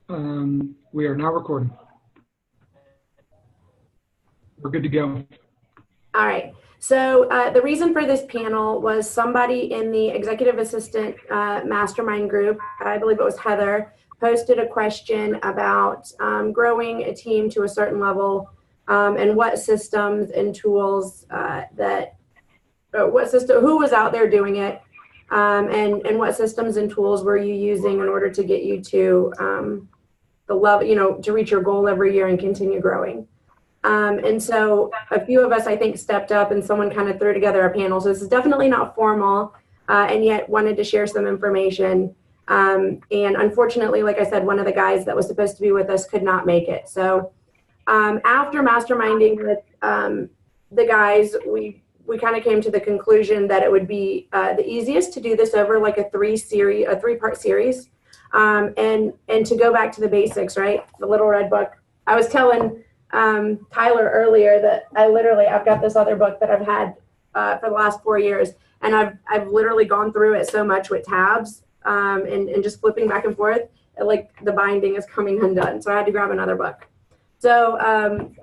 We are now recording. We're good to go. All right. So the reason for this panel was somebody in the executive assistant mastermind group, I believe it was Heather, posted a question about growing a team to a certain level and what systems and tools who was out there doing it, and what systems and tools were you using in order to get you to the level, to reach your goal every year and continue growing. And so a few of us, I think, stepped up and someone kind of threw together a panel. So this is definitely not formal, and yet wanted to share some information. And unfortunately, like I said, one of the guys that was supposed to be with us could not make it. So after masterminding with the guys, we kind of came to the conclusion that it would be the easiest to do this over like a three-part series, and to go back to the basics, right? The Little Red Book. I was telling Tyler earlier that I've got this other book that I've had for the last 4 years, and I've literally gone through it so much with tabs and just flipping back and forth, like the binding is coming undone. So I had to grab another book. So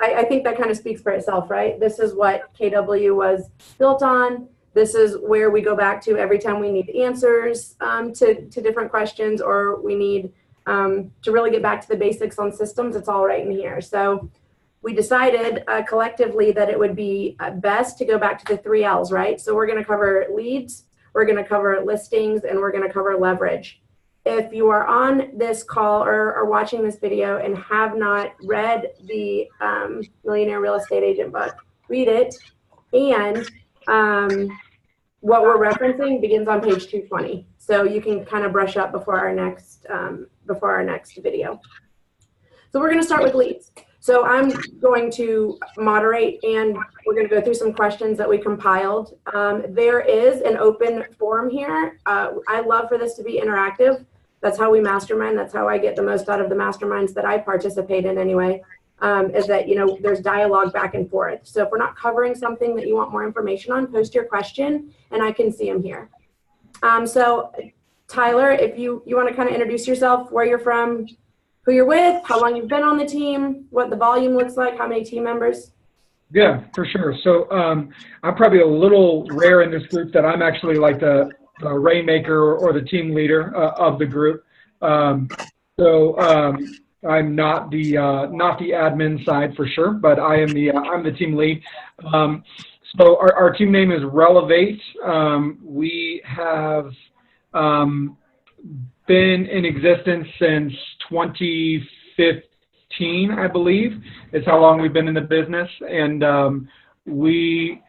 I think that kind of speaks for itself, right? This is what KW was built on. This is where we go back to every time we need answers to different questions, or we need to really get back to the basics on systems. It's all right in here. So we decided collectively that it would be best to go back to the 3 L's, right? So we're going to cover leads, we're going to cover listings, and we're going to cover leverage. If you are on this call or watching this video and have not read the Millionaire Real Estate Agent book, read it. And what we're referencing begins on page 220. So you can kind of brush up before our next video. So we're going to start with leads. So I'm going to moderate, and we're going to go through some questions that we compiled. There is an open forum here. I love for this to be interactive. That's how we mastermind. That's how I get the most out of the masterminds that I participate in anyway, is that, there's dialogue back and forth. So if we're not covering something that you want more information on, post your question, and I can see them here. So Tyler, if you want to kind of introduce yourself, where you're from, who you're with, how long you've been on the team, what the volume looks like, how many team members? Yeah, for sure. So I'm probably a little rare in this group that I'm actually like the rainmaker or the team leader of the group. I'm not the admin side for sure, but I'm the team lead. So our team name is Relevate. We have been in existence since 2015, I believe, is how long we've been in the business. And we're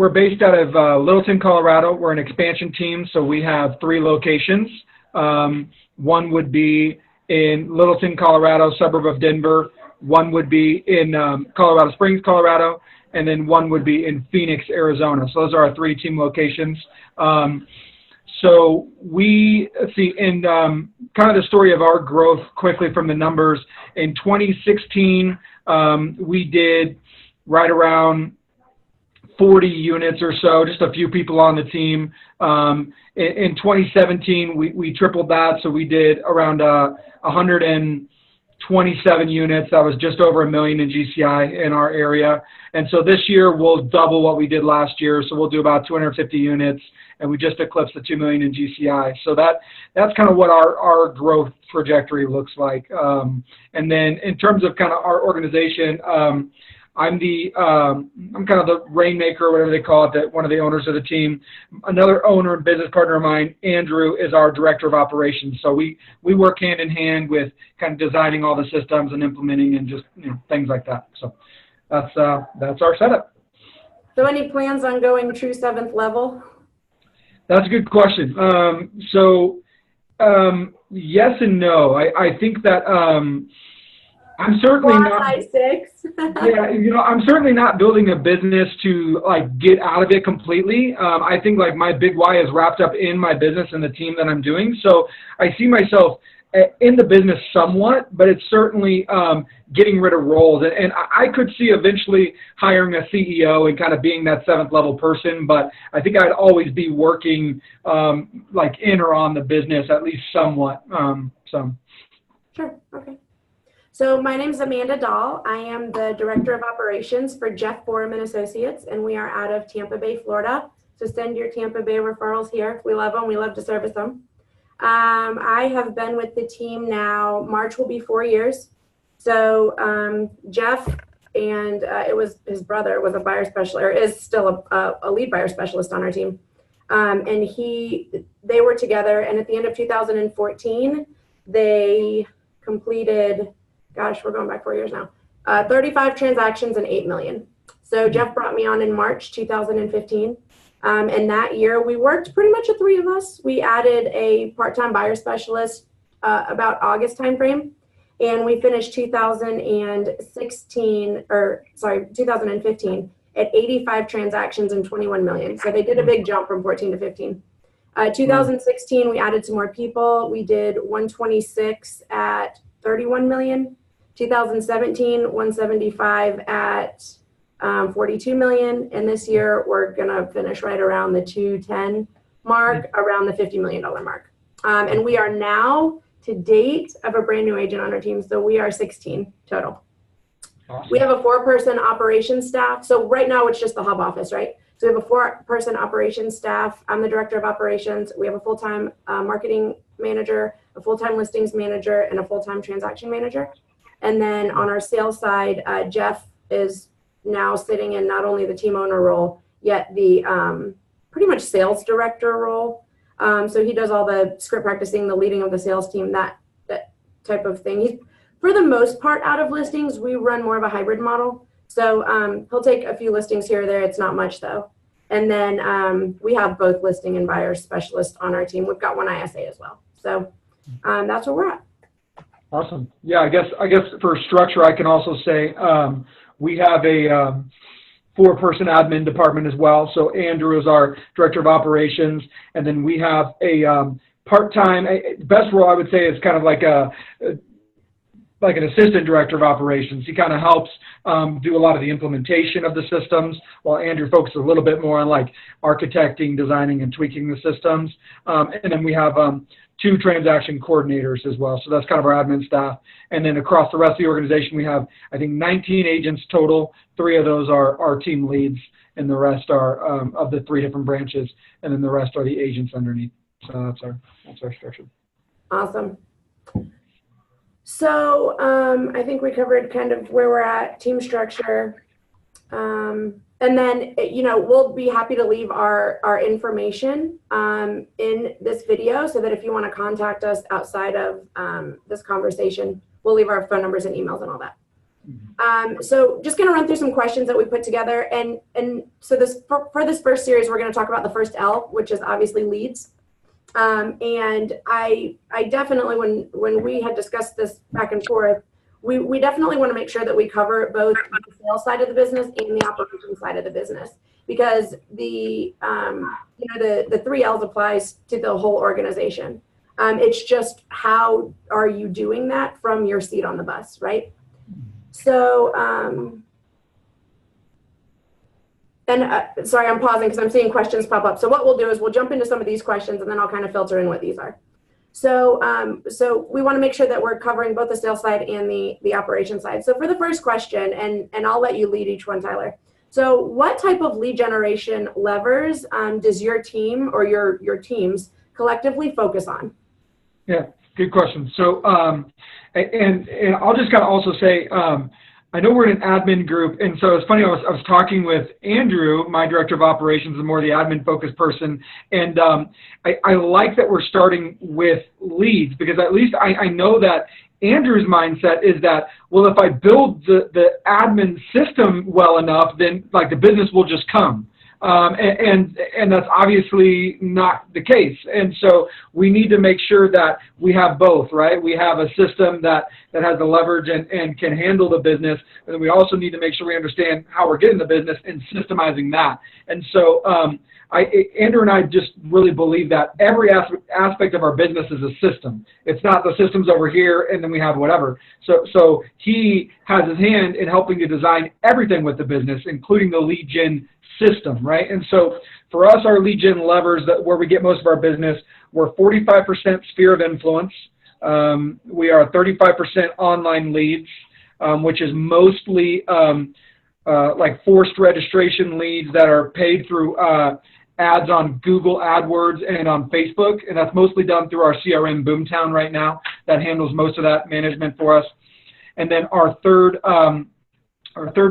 based out of Littleton, Colorado. We're an expansion team, so we have 3 locations. One would be in Littleton, Colorado, suburb of Denver. One would be in Colorado Springs, Colorado, and then one would be in Phoenix, Arizona. So those are our 3 team locations. So we see in kind of the story of our growth quickly from the numbers. In 2016, we did right around 40 units or so, just a few people on the team. In 2017, we tripled that, so we did around 127 units. That was just over $1 million in GCI in our area. And so this year we'll double what we did last year, so we'll do about 250 units, and we just eclipsed the $2 million in GCI. So that's kind of what our growth trajectory looks like. And then in terms of kind of our organization, I'm kind of the rainmaker, whatever they call it, one of the owners of the team. Another owner and business partner of mine, Andrew, is our director of operations. So we work hand in hand with kind of designing all the systems and implementing and just things like that. So that's our setup. So any plans on going true 7th level? That's a good question. Yes and no. I think that I'm certainly not. 6. Yeah, I'm certainly not building a business to like get out of it completely. I think like my big why is wrapped up in my business and the team that I'm doing. So I see myself in the business somewhat, but it's certainly getting rid of roles. And I could see eventually hiring a CEO and kind of being that 7th level person, but I think I'd always be working like in or on the business, at least somewhat. Sure, okay. So my name is Amanda Dahl. I am the Director of Operations for Jeff Foreman Associates, and we are out of Tampa Bay, Florida. So send your Tampa Bay referrals here. We love them. We love to service them. I have been with the team now, March will be 4 years. So Jeff and it was his brother was a buyer specialist, or is still a lead buyer specialist on our team. And they were together, and at the end of 2014, they completed, gosh, we're going back 4 years now, 35 transactions and 8 million. So Jeff brought me on in March 2015. And that year we worked pretty much the 3 of us. We added a part-time buyer specialist about August timeframe, and we finished 2015 at 85 transactions and 21 million. So they did a big jump from 14 to 15. 2016, we added some more people. We did 126 at 31 million. 2017, 175 at 42 million, and this year we're gonna finish right around the 210 mark, around the $50 million mark. And we are now to date of a brand new agent on our team, so we are 16 total. Awesome. We have a 4-person operations staff. So right now it's just the hub office, right? So we have a 4-person operations staff. I'm the Director of Operations. We have a full-time marketing manager, a full-time listings manager, and a full-time transaction manager. And then on our sales side, Jeff is now sitting in not only the team owner role, yet the pretty much sales director role. So he does all the script practicing, the leading of the sales team, that type of thing. He's, for the most part, out of listings, we run more of a hybrid model. So he'll take a few listings here or there. It's not much though. And then we have both listing and buyer specialists on our team. We've got 1 ISA as well. So that's where we're at. Awesome. Yeah, I guess for structure, I can also say we have a 4-person admin department as well. So Andrew is our Director of Operations, and then we have a part-time, best role I would say is kind of like an assistant Director of Operations. He kind of helps do a lot of the implementation of the systems, while Andrew focuses a little bit more on like architecting, designing, and tweaking the systems. And then we have 2 transaction coordinators as well. So that's kind of our admin staff. And then across the rest of the organization, we have, I think, 19 agents total. 3 of those are our team leads, and the rest are of the 3 different branches, and then the rest are the agents underneath. So that's our structure. Awesome. So I think we covered kind of where we're at, team structure. And then, you know, we'll be happy to leave our information in this video, so that if you want to contact us outside of this conversation, we'll leave our phone numbers and emails and all that. So just going to run through some questions that we put together. And so for this first series, we're going to talk about the first L, which is obviously leads. And I definitely, when we had discussed this back and forth, we definitely want to make sure that we cover both the sales side of the business and the operations side of the business, because the 3 L's applies to the whole organization. It's just, how are you doing that from your seat on the bus, right? So, sorry, I'm pausing because I'm seeing questions pop up. So what we'll do is we'll jump into some of these questions, and then I'll kind of filter in what these are. So we want to make sure that we're covering both the sales side and the operation side. So for the first question, and I'll let you lead each one, Tyler. So what type of lead generation levers does your team or your teams collectively focus on? Yeah, good question. So, and I'll just kind of also say, I know we're in an admin group, and so it's funny, I was talking with Andrew, my Director of Operations, the more the admin-focused person, and I like that we're starting with leads, because at least I know that Andrew's mindset is that, well, if I build the admin system well enough, then like the business will just come. And that's obviously not the case. And so we need to make sure that we have both, right? We have a system that has the leverage and can handle the business. And then we also need to make sure we understand how we're getting the business and systemizing that. And so Andrew and I just really believe that every aspect of our business is a system. It's not the systems over here and then we have whatever. So he has his hand in helping to design everything with the business, including the lead gen system, right? And so for us, our lead gen levers, where we get most of our business, we're 45% sphere of influence. We are 35% online leads, which is mostly like forced registration leads that are paid through ads on Google AdWords and on Facebook, and that's mostly done through our CRM Boomtown right now that handles most of that management for us. And then our third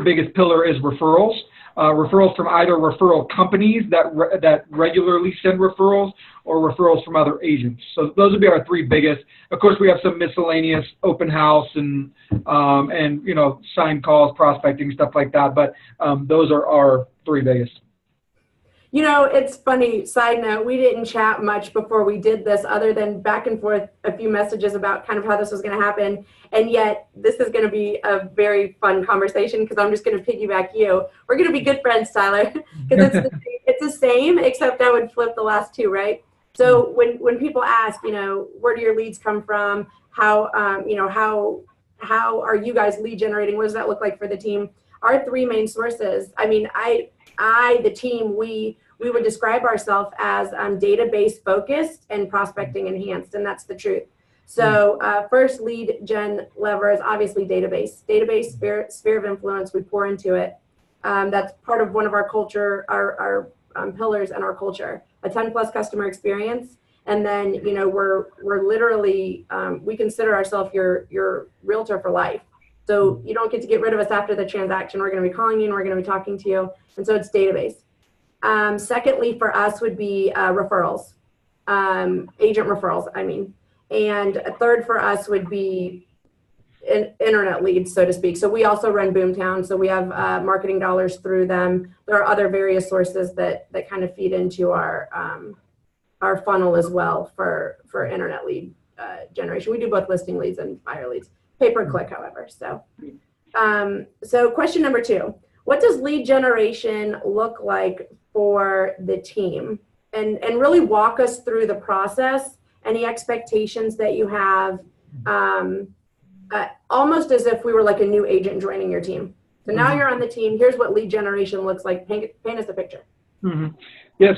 biggest pillar is referrals. Referrals from either referral companies that regularly send referrals or referrals from other agents. So those would be our three biggest. Of course, we have some miscellaneous open house and sign calls, prospecting, stuff like that. But those are our three biggest. It's funny, side note, we didn't chat much before we did this other than back and forth a few messages about kind of how this was going to happen. And yet this is going to be a very fun conversation because I'm just going to piggyback you. We're going to be good friends, Tyler, because it's the same, except I would flip the last two, right? So when people ask, where do your leads come from? How are you guys lead generating? What does that look like for the team? Our three main sources, the team, we would describe ourselves as database focused and prospecting enhanced, and that's the truth. So first lead gen lever is obviously database. Database, sphere of influence, we pour into it. That's part of one of our culture, our pillars and our culture. A 10+ customer experience, and then we're literally we consider ourselves your realtor for life. So you don't get to get rid of us after the transaction. We're going to be calling you and we're going to be talking to you. And so it's database. Secondly, for us would be referrals, agent referrals, And a third for us would be internet leads, so to speak. So we also run Boomtown. So we have marketing dollars through them. There are other various sources that kind of feed into our funnel as well for internet lead generation. We do both listing leads and buyer leads. Pay-per-click, however. So question number 2, what does lead generation look like for the team? And really walk us through the process, any expectations that you have, almost as if we were like a new agent joining your team. So now you're on the team, here's what lead generation looks like. Paint us a picture. Mm-hmm. Yeah,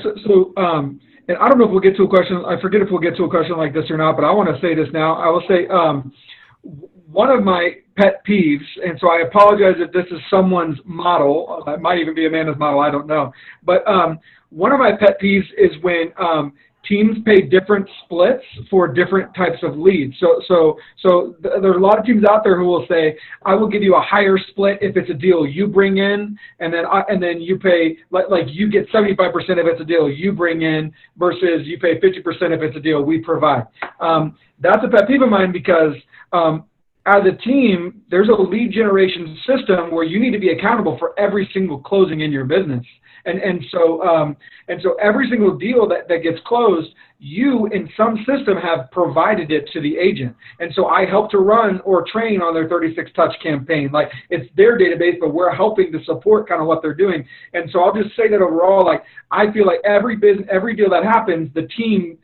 and I don't know if we'll get to a question, I forget if we'll get to a question like this or not, but I want to say this now. I will say, one of my pet peeves, and so I apologize if this is someone's model, it might even be Amanda's model, I don't know, but one of my pet peeves is when teams pay different splits for different types of leads. So there's a lot of teams out there who will say, I will give you a higher split if it's a deal you bring in, and then you pay, like you get 75% if it's a deal you bring in versus you pay 50% if it's a deal we provide. That's a pet peeve of mine because as a team, there's a lead generation system where you need to be accountable for every single closing in your business. And so every single deal that gets closed, you in some system have provided it to the agent. And so I help to run or train on their 36 touch campaign. Like it's their database, but we're helping to support kind of what they're doing. And so I'll just say that overall, like I feel like every deal that happens, the team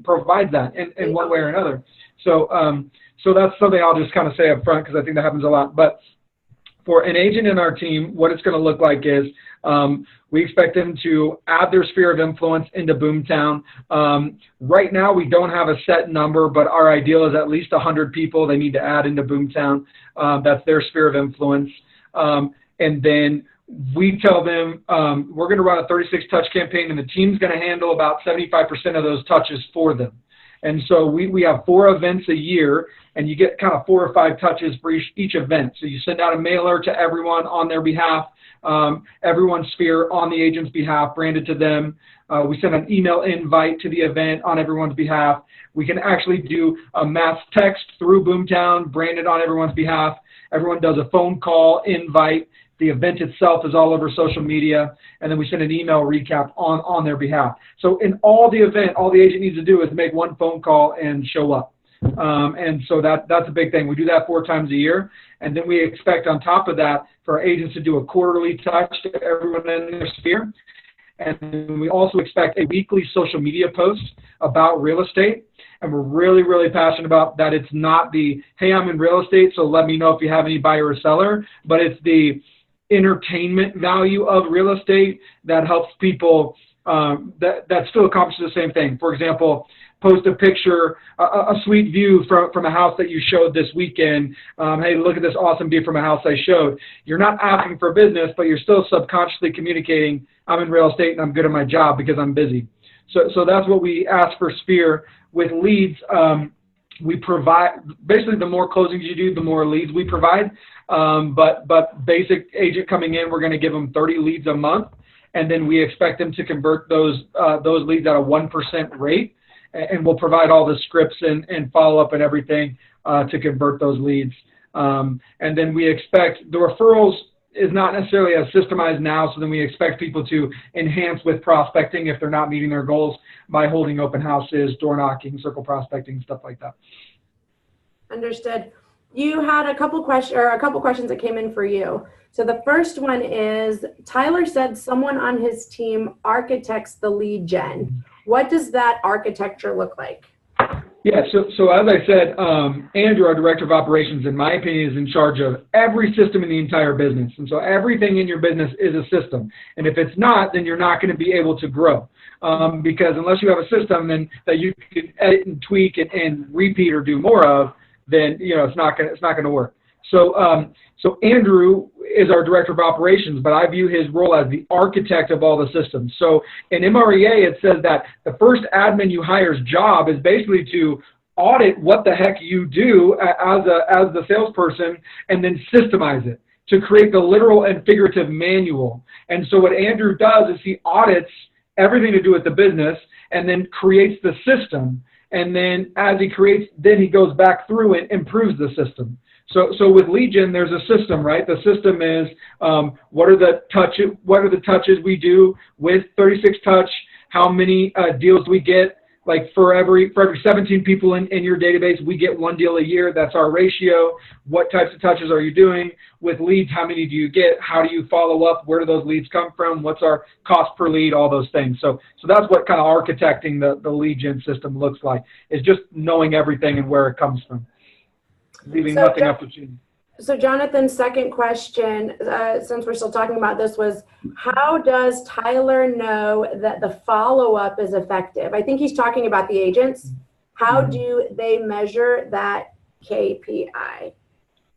provides that in one way or another. So that's something I'll just kind of say up front because I think that happens a lot. But for an agent in our team, what it's going to look like is we expect them to add their sphere of influence into Boomtown. Right now, we don't have a set number, but our ideal is at least 100 people they need to add into Boomtown. That's their sphere of influence. And then we tell them we're going to run a 36 touch campaign, and the team's going to handle about 75% of those touches for them. And so we have 4 events a year, and you get kind of 4 or 5 touches for each event. So you send out a mailer to everyone on their behalf, everyone's sphere on the agent's behalf, branded to them. We send an email invite to the event on everyone's behalf. We can actually do a mass text through Boomtown, branded on everyone's behalf. Everyone does a phone call invite The event itself is all over social media, and then we send an email recap on their behalf. So in all the event, all the agent needs to do is make one phone call and show up. And so that's a big thing. We do that 4 times a year, and then we expect on top of that for our agents to do a quarterly touch to everyone in their sphere. And we also expect a weekly social media post about real estate. And we're really, really passionate about that. It's not the, hey, I'm in real estate, so let me know if you have any buyer or seller, but it's the entertainment value of real estate that helps people, that still accomplishes the same thing. For example, post a picture, a sweet view from a house that you showed this weekend. Hey, look at this awesome view from a house I showed. You're not asking for business, but you're still subconsciously communicating, I'm in real estate and I'm good at my job because I'm busy. So that's what we ask for Sphere. With leads, we provide, basically the more closings you do, the more leads we provide. But basic agent coming in, we're going to give them 30 leads a month, and then we expect them to convert those leads at a 1% rate. And we'll provide all the scripts and follow-up and everything to convert those leads. And then we expect the referrals is not necessarily as systemized now, so then we expect people to enhance with prospecting if they're not meeting their goals by holding open houses, door knocking, circle prospecting, stuff like that. Understood. You had a couple questions that came in for you. So the first one is, Tyler said someone on his team architects the lead gen. What does that architecture look like? Yeah, so as I said, Andrew, our director of operations, in my opinion, is in charge of every system in the entire business. And so everything in your business is a system. And if it's not, then you're not going to be able to grow. Because unless you have a system that you can edit and tweak and repeat or do more of, then it's not going to work. So Andrew is our director of operations, but I view his role as the architect of all the systems. So in MREA, it says that the first admin you hire's job is basically to audit what the heck you do as the salesperson, and then systemize it to create the literal and figurative manual. And so what Andrew does is he audits everything to do with the business and then creates the system. And then as he creates, then he goes back through and improves the system. So with lead gen, there's a system, right? The system is what are the touches we do with 36 Touch? How many deals do we get? Like for every 17 people in your database, we get 1 deal a year. That's our ratio. What types of touches are you doing? With leads, how many do you get? How do you follow up? Where do those leads come from? What's our cost per lead? All those things. So that's what kind of architecting the lead gen system looks like, is just knowing everything and where it comes from, leaving nothing up to chance. So Jonathan's second question, since we're still talking about this, was how does Tyler know that the follow-up is effective? I think he's talking about the agents. How do they measure that KPI?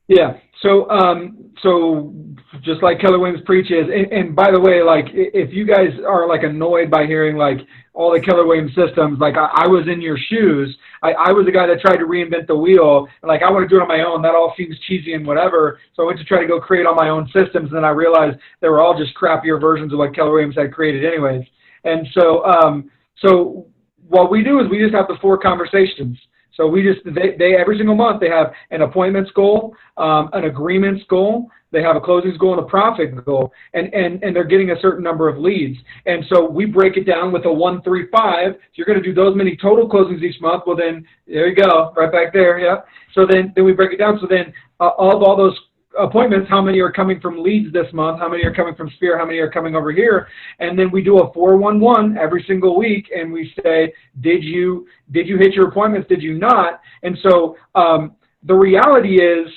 Yeah, so just like Keller Williams preaches, and by the way, like if you guys are like annoyed by hearing like all the Keller Williams systems, like I was in your shoes. I was the guy that tried to reinvent the wheel. Like I want to do it on my own. That all seems cheesy and whatever. So I went to try to go create all my own systems, and then I realized they were all just crappier versions of what Keller Williams had created anyways. And so what we do is we just have the 4 conversations. So they every single month they have an appointments goal, an agreements goal, they have a closings goal and a profit goal, and they're getting a certain number of leads. And so we break it down with a 1, 3, 5. If you're going to do those many total closings each month, well then there you go, right back there, yeah. So then we break it down. So then of all those appointments, how many are coming from leads this month, how many are coming from Sphere, how many are coming over here, and then we do a 411 every single week, and we say, did you hit your appointments, did you not? And so the reality is,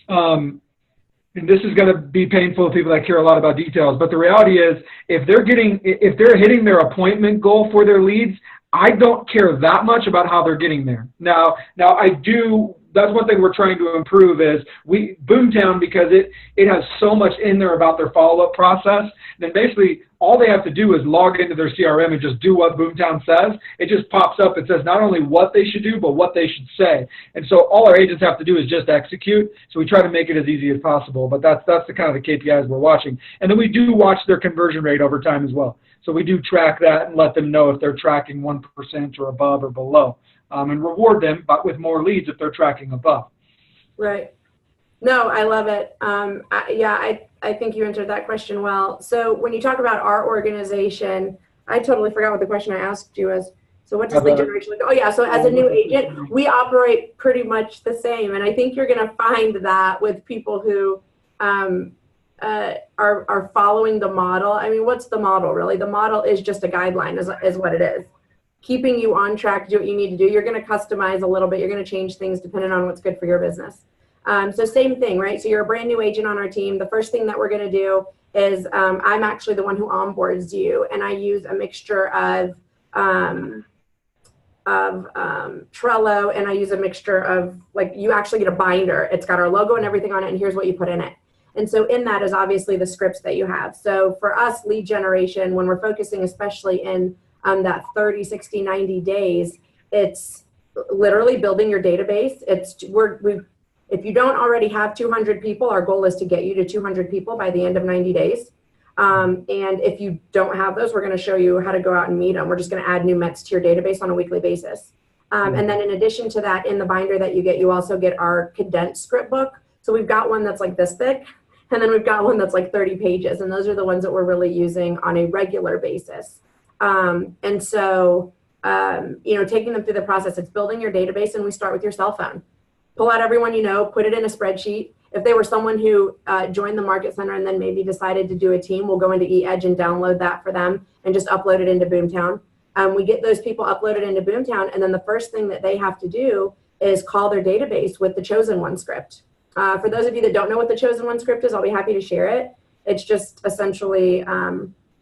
and this is going to be painful to people that care a lot about details, but the reality is if they're hitting their appointment goal for their leads, I don't care that much about how they're getting there. Now I do. That's one thing we're trying to improve is Boomtown, because it has so much in there about their follow-up process. Then basically all they have to do is log into their CRM and just do what Boomtown says. It just pops up. It says not only what they should do, but what they should say. And so all our agents have to do is just execute. So we try to make it as easy as possible. But that's the kind of the KPIs we're watching. And then we do watch their conversion rate over time as well. So we do track that and let them know if they're tracking 1% or above or below. And reward them, but with more leads if they're tracking above. Right. No, I love it. I think you answered that question well. So when you talk about our organization, I totally forgot what the question I asked you was. So what does lead generation look? Oh yeah, so as a new agent, we operate pretty much the same, and I think you're going to find that with people who are following the model. I mean, what's the model really? The model is just a guideline, is what it is. Keeping you on track to do what you need to do. You're going to customize a little bit. You're going to change things depending on what's good for your business. So same thing, right? So you're a brand new agent on our team. The first thing that we're going to do is I'm actually the one who onboards you, and I use a mixture of Trello, and I use a mixture of, like, you actually get a binder. It's got our logo and everything on it, and here's what you put in it. And so in that is obviously the scripts that you have. So for us, lead generation, when we're focusing especially in that 30, 60, 90 days, it's literally building your database. If you don't already have 200 people, our goal is to get you to 200 people by the end of 90 days. And if you don't have those, we're going to show you how to go out and meet them. We're just going to add new Mets to your database on a weekly basis. And then in addition to that, in the binder that you get, you also get our condensed script book. So we've got one that's like this thick, and then we've got one that's like 30 pages. And those are the ones that we're really using on a regular basis. And so, taking them through the process, it's building your database, and we start with your cell phone. Pull out everyone you know, put it in a spreadsheet. If they were someone who joined the Market Center and then maybe decided to do a team, we'll go into eEdge and download that for them and just upload it into Boomtown. We get those people uploaded into Boomtown, and then the first thing that they have to do is call their database with the Chosen One script. For those of you that don't know what the Chosen One script is, I'll be happy to share it. It's just essentially,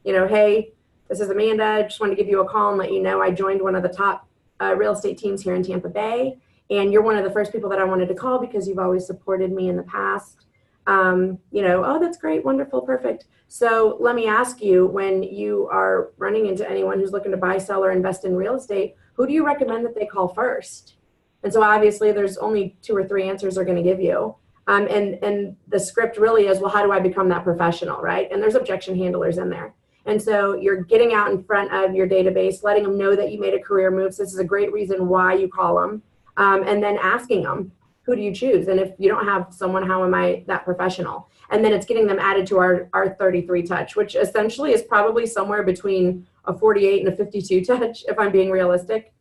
hey, this is Amanda. I just wanted to give you a call and let you know I joined one of the top real estate teams here in Tampa Bay. And you're one of the first people that I wanted to call because you've always supported me in the past. Oh, that's great, wonderful, perfect. So let me ask you, when you are running into anyone who's looking to buy, sell, or invest in real estate, who do you recommend that they call first? And so obviously there's only 2 or 3 answers they're going to give you. And the script really is, well, how do I become that professional, right? And there's objection handlers in there. And so you're getting out in front of your database, letting them know that you made a career move. So this is a great reason why you call them. And then asking them, who do you choose? And if you don't have someone, how am I that professional? And then it's getting them added to our 33 touch, which essentially is probably somewhere between a 48 and a 52 touch, if I'm being realistic.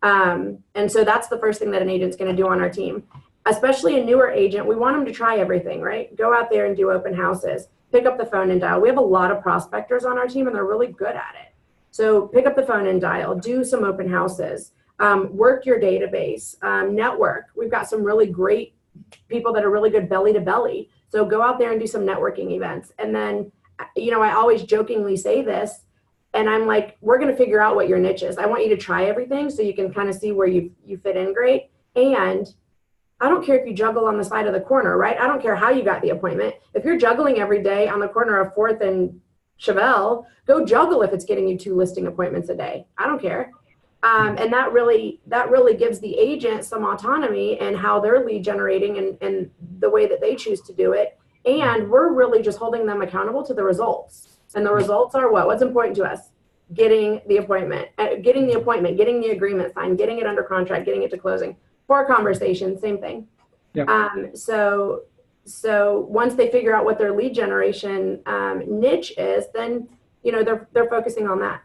And so that's the first thing that an agent's going to do on our team. Especially a newer agent, we want them to try everything, right? Go out there and do open houses. Pick up the phone and dial. We have a lot of prospectors on our team, and they're really good at it. So pick up the phone and dial. Do some open houses. Work your database, network. We've got some really great people that are really good belly to belly. So go out there and do some networking events. And then, I always jokingly say this, and I'm like, we're going to figure out what your niche is. I want you to try everything so you can kind of see where you fit in great. And I don't care if you juggle on the side of the corner, right? I don't care how you got the appointment. If you're juggling every day on the corner of 4th and Chevelle, go juggle if it's getting you 2 listing appointments a day. I don't care. And that really gives the agent some autonomy in how they're lead generating and the way that they choose to do it. And we're really just holding them accountable to the results. And the results are what? What's important to us? Getting the appointment, getting the agreement signed, getting it under contract, getting it to closing. For a conversation, same thing. Yeah. So once they figure out what their lead generation niche is, then they're focusing on that.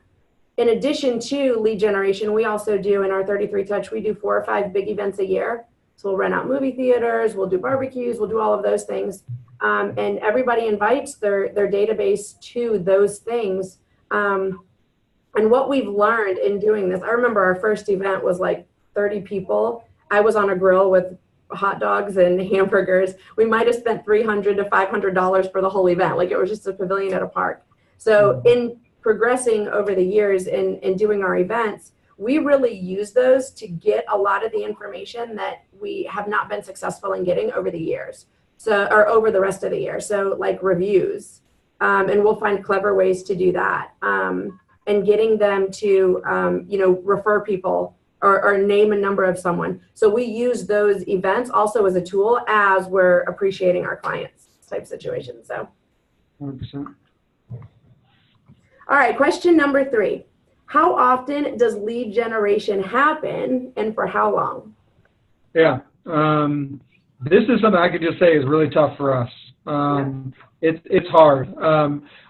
In addition to lead generation, we also do in our 33 touch, we do 4 or 5 big events a year. So we'll rent out movie theaters, we'll do barbecues, we'll do all of those things. And everybody invites their database to those things. And what we've learned in doing this, I remember our first event was like 30 people. I was on a grill with hot dogs and hamburgers. We might have spent $300 to $500 for the whole event. Like, it was just a pavilion at a park. So in progressing over the years in doing our events, we really use those to get a lot of the information that we have not been successful in getting over the years. Or over the rest of the year. So like reviews, and we'll find clever ways to do that. And getting them to, refer people or name a number of someone. So we use those events also as a tool as we're appreciating our clients type situation. So 100%. All right, question number 3. How often does lead generation happen and for how long? Yeah. This is something I could just say is really tough for us. It's hard.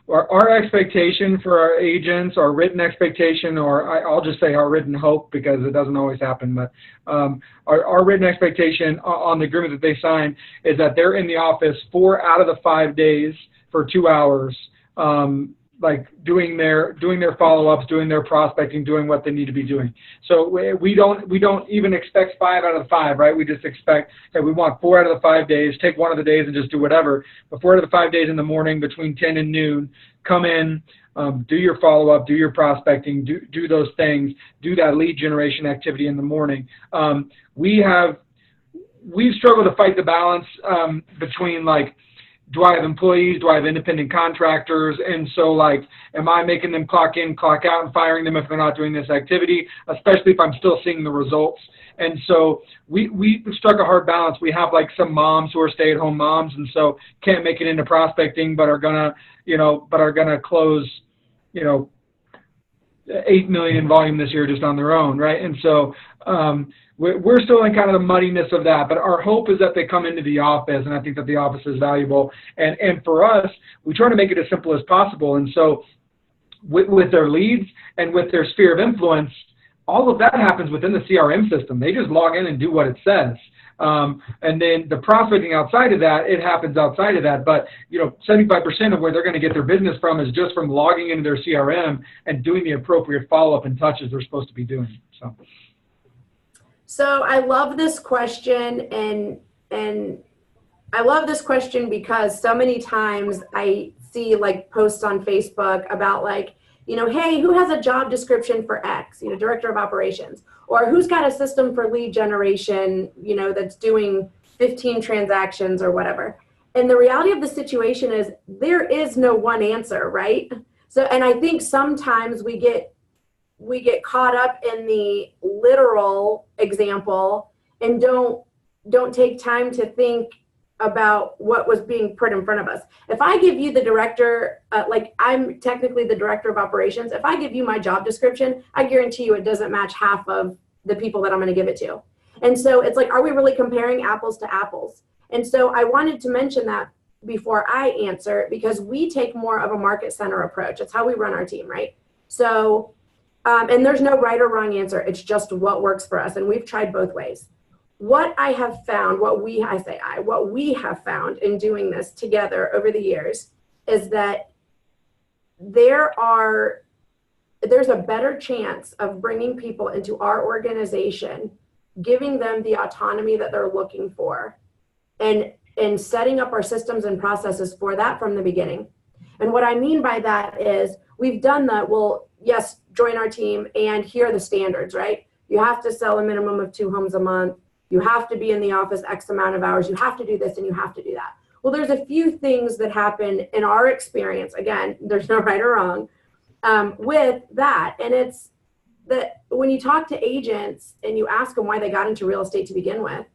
Our expectation for our agents, our written expectation, or I'll just say our written hope, because it doesn't always happen, but our written expectation on the agreement that they sign is that they're in the office 4 out of the 5 days for 2 hours, like doing their follow-ups, doing their prospecting, doing what they need to be doing. So we don't even expect 5 out of the 5, right? We just expect that we want 4 out of the 5 days, take one of the days and just do whatever. But 4 out of the 5 days in the morning between 10 and noon, come in, do your follow-up, do your prospecting, do those things, do that lead generation activity in the morning. We've struggled to fight the balance between, like, do I have employees? Do I have independent contractors? And so, like, am I making them clock in, clock out, and firing them if they're not doing this activity, especially if I'm still seeing the results? And so we struck a hard balance. We have, like, some moms who are stay-at-home moms, and so can't make it into prospecting, but are gonna close, 8 million in volume this year just on their own, right? And so we're still in kind of the muddiness of that, but our hope is that they come into the office, and I think that the office is valuable. And for us, we try to make it as simple as possible. And so with their leads and with their sphere of influence, all of that happens within the CRM system. They just log in and do what it says. And then the prospecting outside of that, it happens outside of that. But 75% of where they're going to get their business from is just from logging into their CRM and doing the appropriate follow-up and touches they're supposed to be doing. So I love this question, and I love this question because so many times I see, like, posts on Facebook about, like, hey, who has a job description for X, director of operations, or who's got a system for lead generation, that's doing 15 transactions or whatever. And the reality of the situation is there is no one answer, right? So, and I think sometimes we get caught up in the literal example and don't take time to think about what was being put in front of us. If I give you the director, like, I'm technically the director of operations, if I give you my job description, I guarantee you it doesn't match half of the people that I'm going to give it to. And so it's like, are we really comparing apples to apples? And so I wanted to mention that before I answer, because we take more of a market center approach. It's how we run our team, right? So and there's no right or wrong answer. It's just what works for us. And we've tried both ways. What I have found, what we have found in doing this together over the years is that there's a better chance of bringing people into our organization, giving them the autonomy that they're looking for, and setting up our systems and processes for that from the beginning. And what I mean by that is we've done that. Well, yes, join our team, and here are the standards, right? You have to sell a minimum of 2 homes a month. You have to be in the office X amount of hours. You have to do this and you have to do that. Well, there's a few things that happen in our experience. Again, there's no right or wrong with that. And it's that when you talk to agents and you ask them why they got into real estate to begin with,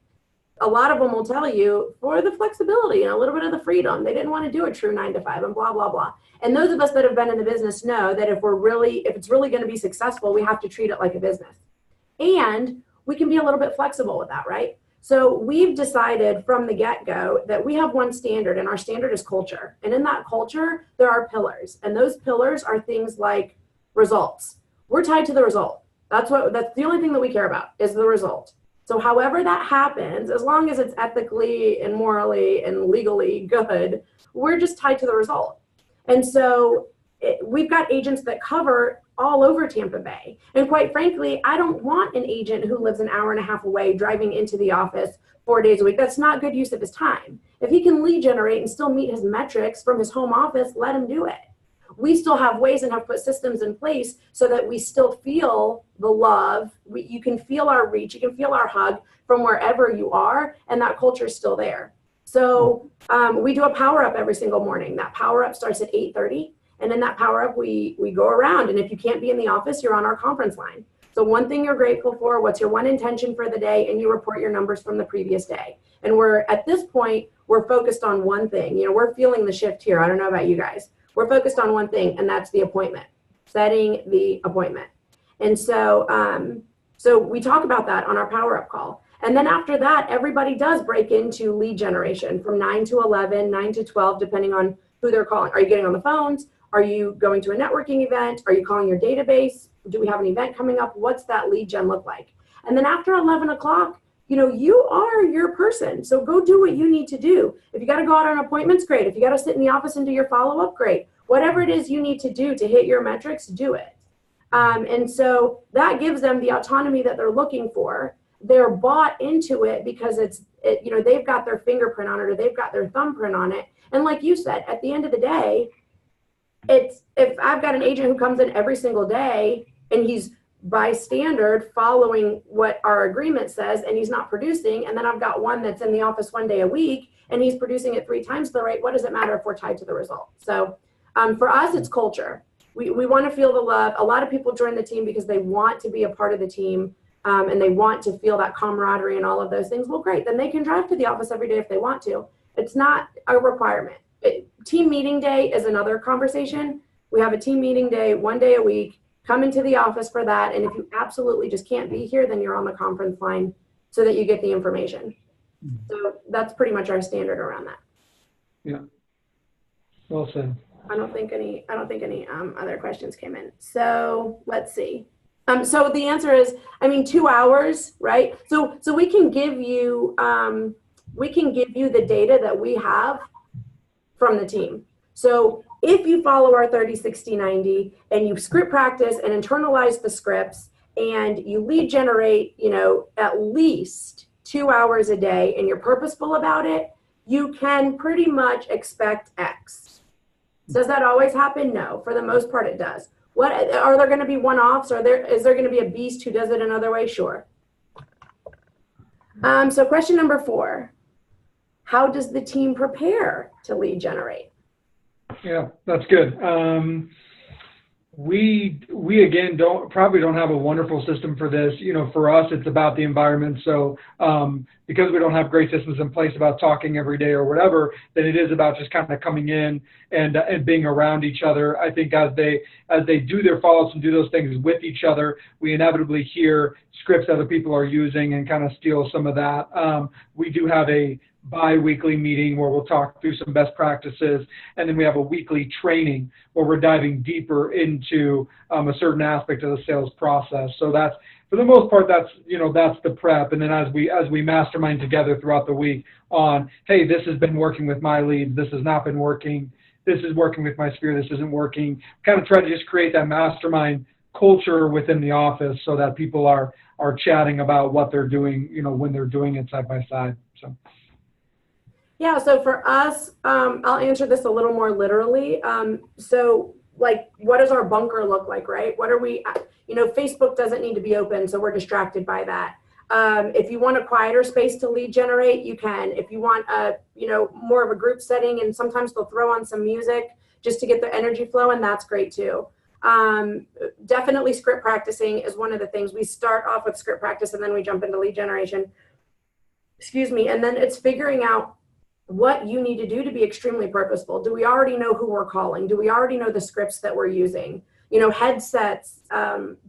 a lot of them will tell you for the flexibility and a little bit of the freedom. They didn't want to do a true 9 to 5 and blah, blah, blah. And those of us that have been in the business know that if it's really going to be successful, we have to treat it like a business. And we can be a little bit flexible with that, right? So we've decided from the get-go that we have one standard, and our standard is culture. And in that culture, there are pillars. And those pillars are things like results. We're tied to the result. That's the only thing that we care about is the result. So however that happens, as long as it's ethically and morally and legally good, we're just tied to the result. And so we've got agents that cover all over Tampa Bay. And quite frankly, I don't want an agent who lives an hour and a half away driving into the office 4 days a week. That's not good use of his time. If he can lead generate and still meet his metrics from his home office, let him do it. We still have ways and have put systems in place so that we still feel the love. You can feel our reach. You can feel our hug from wherever you are, and that culture is still there. So we do a power up every single morning. That power up starts at 8:30. And in that power up, we go around. And if you can't be in the office, you're on our conference line. So one thing you're grateful for, what's your one intention for the day, and you report your numbers from the previous day. And at this point, we're focused on one thing. We're feeling the shift here. I don't know about you guys. We're focused on one thing, and that's the appointment, setting the appointment. And so, so we talk about that on our power up call. And then after that, everybody does break into lead generation from 9 to 11, 9 to 12, depending on who they're calling. Are you getting on the phones? Are you going to a networking event? Are you calling your database? Do we have an event coming up? What's that lead gen look like? And then after 11 o'clock, you are your person. So go do what you need to do. If you got to go out on appointments, great. If you got to sit in the office and do your follow-up, great. Whatever it is you need to do to hit your metrics, do it. And so that gives them the autonomy that they're looking for. They're bought into it because they've got their fingerprint on it, or they've got their thumbprint on it. And like you said, at the end of the day, if I've got an agent who comes in every single day and he's by standard following what our agreement says and he's not producing, and then I've got one that's in the office 1 day a week and he's producing it 3 times the rate, what does it matter if we're tied to the result? So for us, it's culture. We want to feel the love. A lot of people join the team because they want to be a part of the team, and they want to feel that camaraderie and all of those things. Well, great. Then they can drive to the office every day if they want to. It's not a requirement. Team meeting day is another conversation. We have a team meeting day 1 day a week. Come into the office for that. And if you absolutely just can't be here, then you're on the conference line so that you get the information. So that's pretty much our standard around that. Yeah. Well said. I don't think any other questions came in. So let's see. So the answer is, 2 hours, right? So we can give you the data that we have from the team. So if you follow our 30, 60, 90 and you script practice and internalize the scripts and you lead generate, at least 2 hours a day and you're purposeful about it, you can pretty much expect X. Does that always happen? No. For the most part, it does. Are there going to be one-offs? Is there going to be a beast who does it another way? Sure. So question number 4, how does the team prepare to lead generate? Yeah, that's good. We again probably don't have a wonderful system for this. For us, it's about the environment. So because we don't have great systems in place about talking every day or whatever, then it is about just kind of coming in and being around each other. I think as they do their follow-ups and do those things with each other, we inevitably hear scripts other people are using and kind of steal some of that. We do have a bi-weekly meeting where we'll talk through some best practices, and then we have a weekly training where we're diving deeper into a certain aspect of the sales process. So that's, for the most part, that's the prep. And then as we mastermind together throughout the week on, hey, this has been working with my leads, this has not been working, this is working with my sphere, this isn't working, kind of try to just create that mastermind culture within the office so that people are chatting about what they're doing, when they're doing it side by side. So. Yeah, so for us, I'll answer this a little more literally. So what does our bunker look like, right? What are we, Facebook doesn't need to be open, so we're distracted by that. If you want a quieter space to lead generate, you can. If you want more of a group setting, and sometimes they'll throw on some music just to get the energy flowing, that's great too. Definitely script practicing is one of the things. We start off with script practice and then we jump into lead generation. Excuse me. And then it's figuring out what you need to do to be extremely purposeful. Do we already know who we're calling? Do we already know the scripts that we're using? Headsets,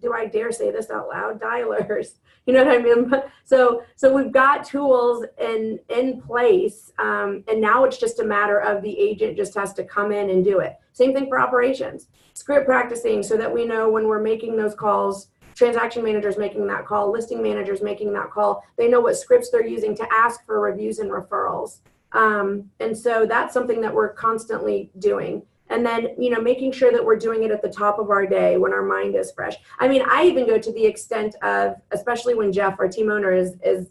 do I dare say this out loud? Dialers, you know what I mean? So we've got tools in place, and now it's just a matter of the agent just has to come in and do it. Same thing for operations. Script practicing so that we know when we're making those calls, transaction managers making that call, listing managers making that call, they know what scripts they're using to ask for reviews and referrals. And so that's something that we're constantly doing. And then, making sure that we're doing it at the top of our day when our mind is fresh. I even go to the extent of, especially when Jeff, our team owner, is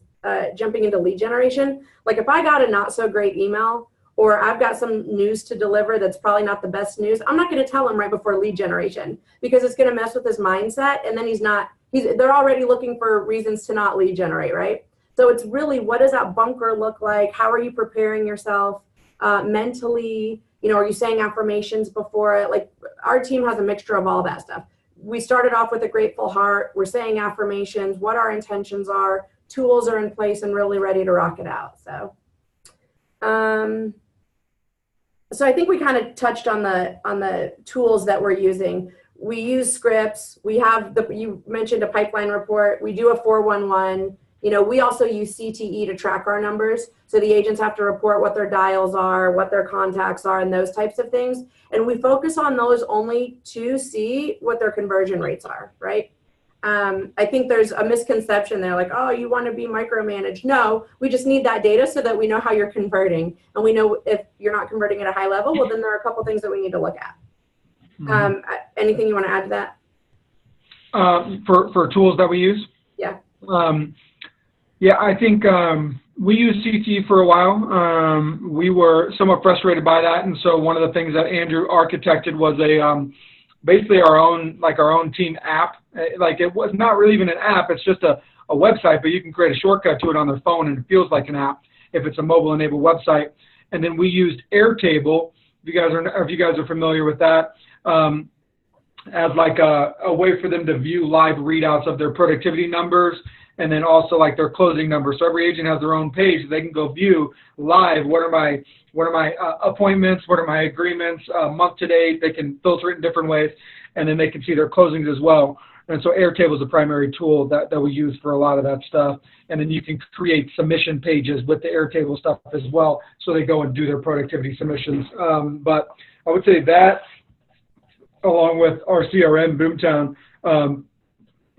jumping into lead generation. Like if I got a not so great email or I've got some news to deliver that's probably not the best news, I'm not going to tell him right before lead generation because it's going to mess with his mindset. And then they're already looking for reasons to not lead generate, right? So it's really, what does that bunker look like? How are you preparing yourself mentally? Are you saying affirmations before it? Like our team has a mixture of all that stuff. We started off with a grateful heart. We're saying affirmations, what our intentions are, tools are in place and really ready to rock it out. So I think we kind of touched on the tools that we're using. We use scripts. We have you mentioned a pipeline report. We do a 411. We also use CTE to track our numbers. So the agents have to report what their dials are, what their contacts are, and those types of things. And we focus on those only to see what their conversion rates are, right? I think there's a misconception there, like, oh, you want to be micromanaged. No, we just need that data so that we know how you're converting. And we know if you're not converting at a high level, well, then there are a couple things that we need to look at. Anything you want to add to that? For tools that we use? Yeah. Yeah, I think we used CT for a while. We were somewhat frustrated by that, and so one of the things that Andrew architected was basically our own team app. Like, it was not really even an app; it's just a website, but you can create a shortcut to it on their phone, and it feels like an app if it's a mobile-enabled website. And then we used Airtable. If you guys are familiar with that, as like a way for them to view live readouts of their productivity numbers, and then also like their closing numbers. So every agent has their own page. They can go view live what are my appointments, what are my agreements, month to date. They can filter it in different ways, and then they can see their closings as well. And so Airtable is the primary tool that we use for a lot of that stuff. And then you can create submission pages with the Airtable stuff as well, so they go and do their productivity submissions. But I would say that, along with our CRM, Boomtown,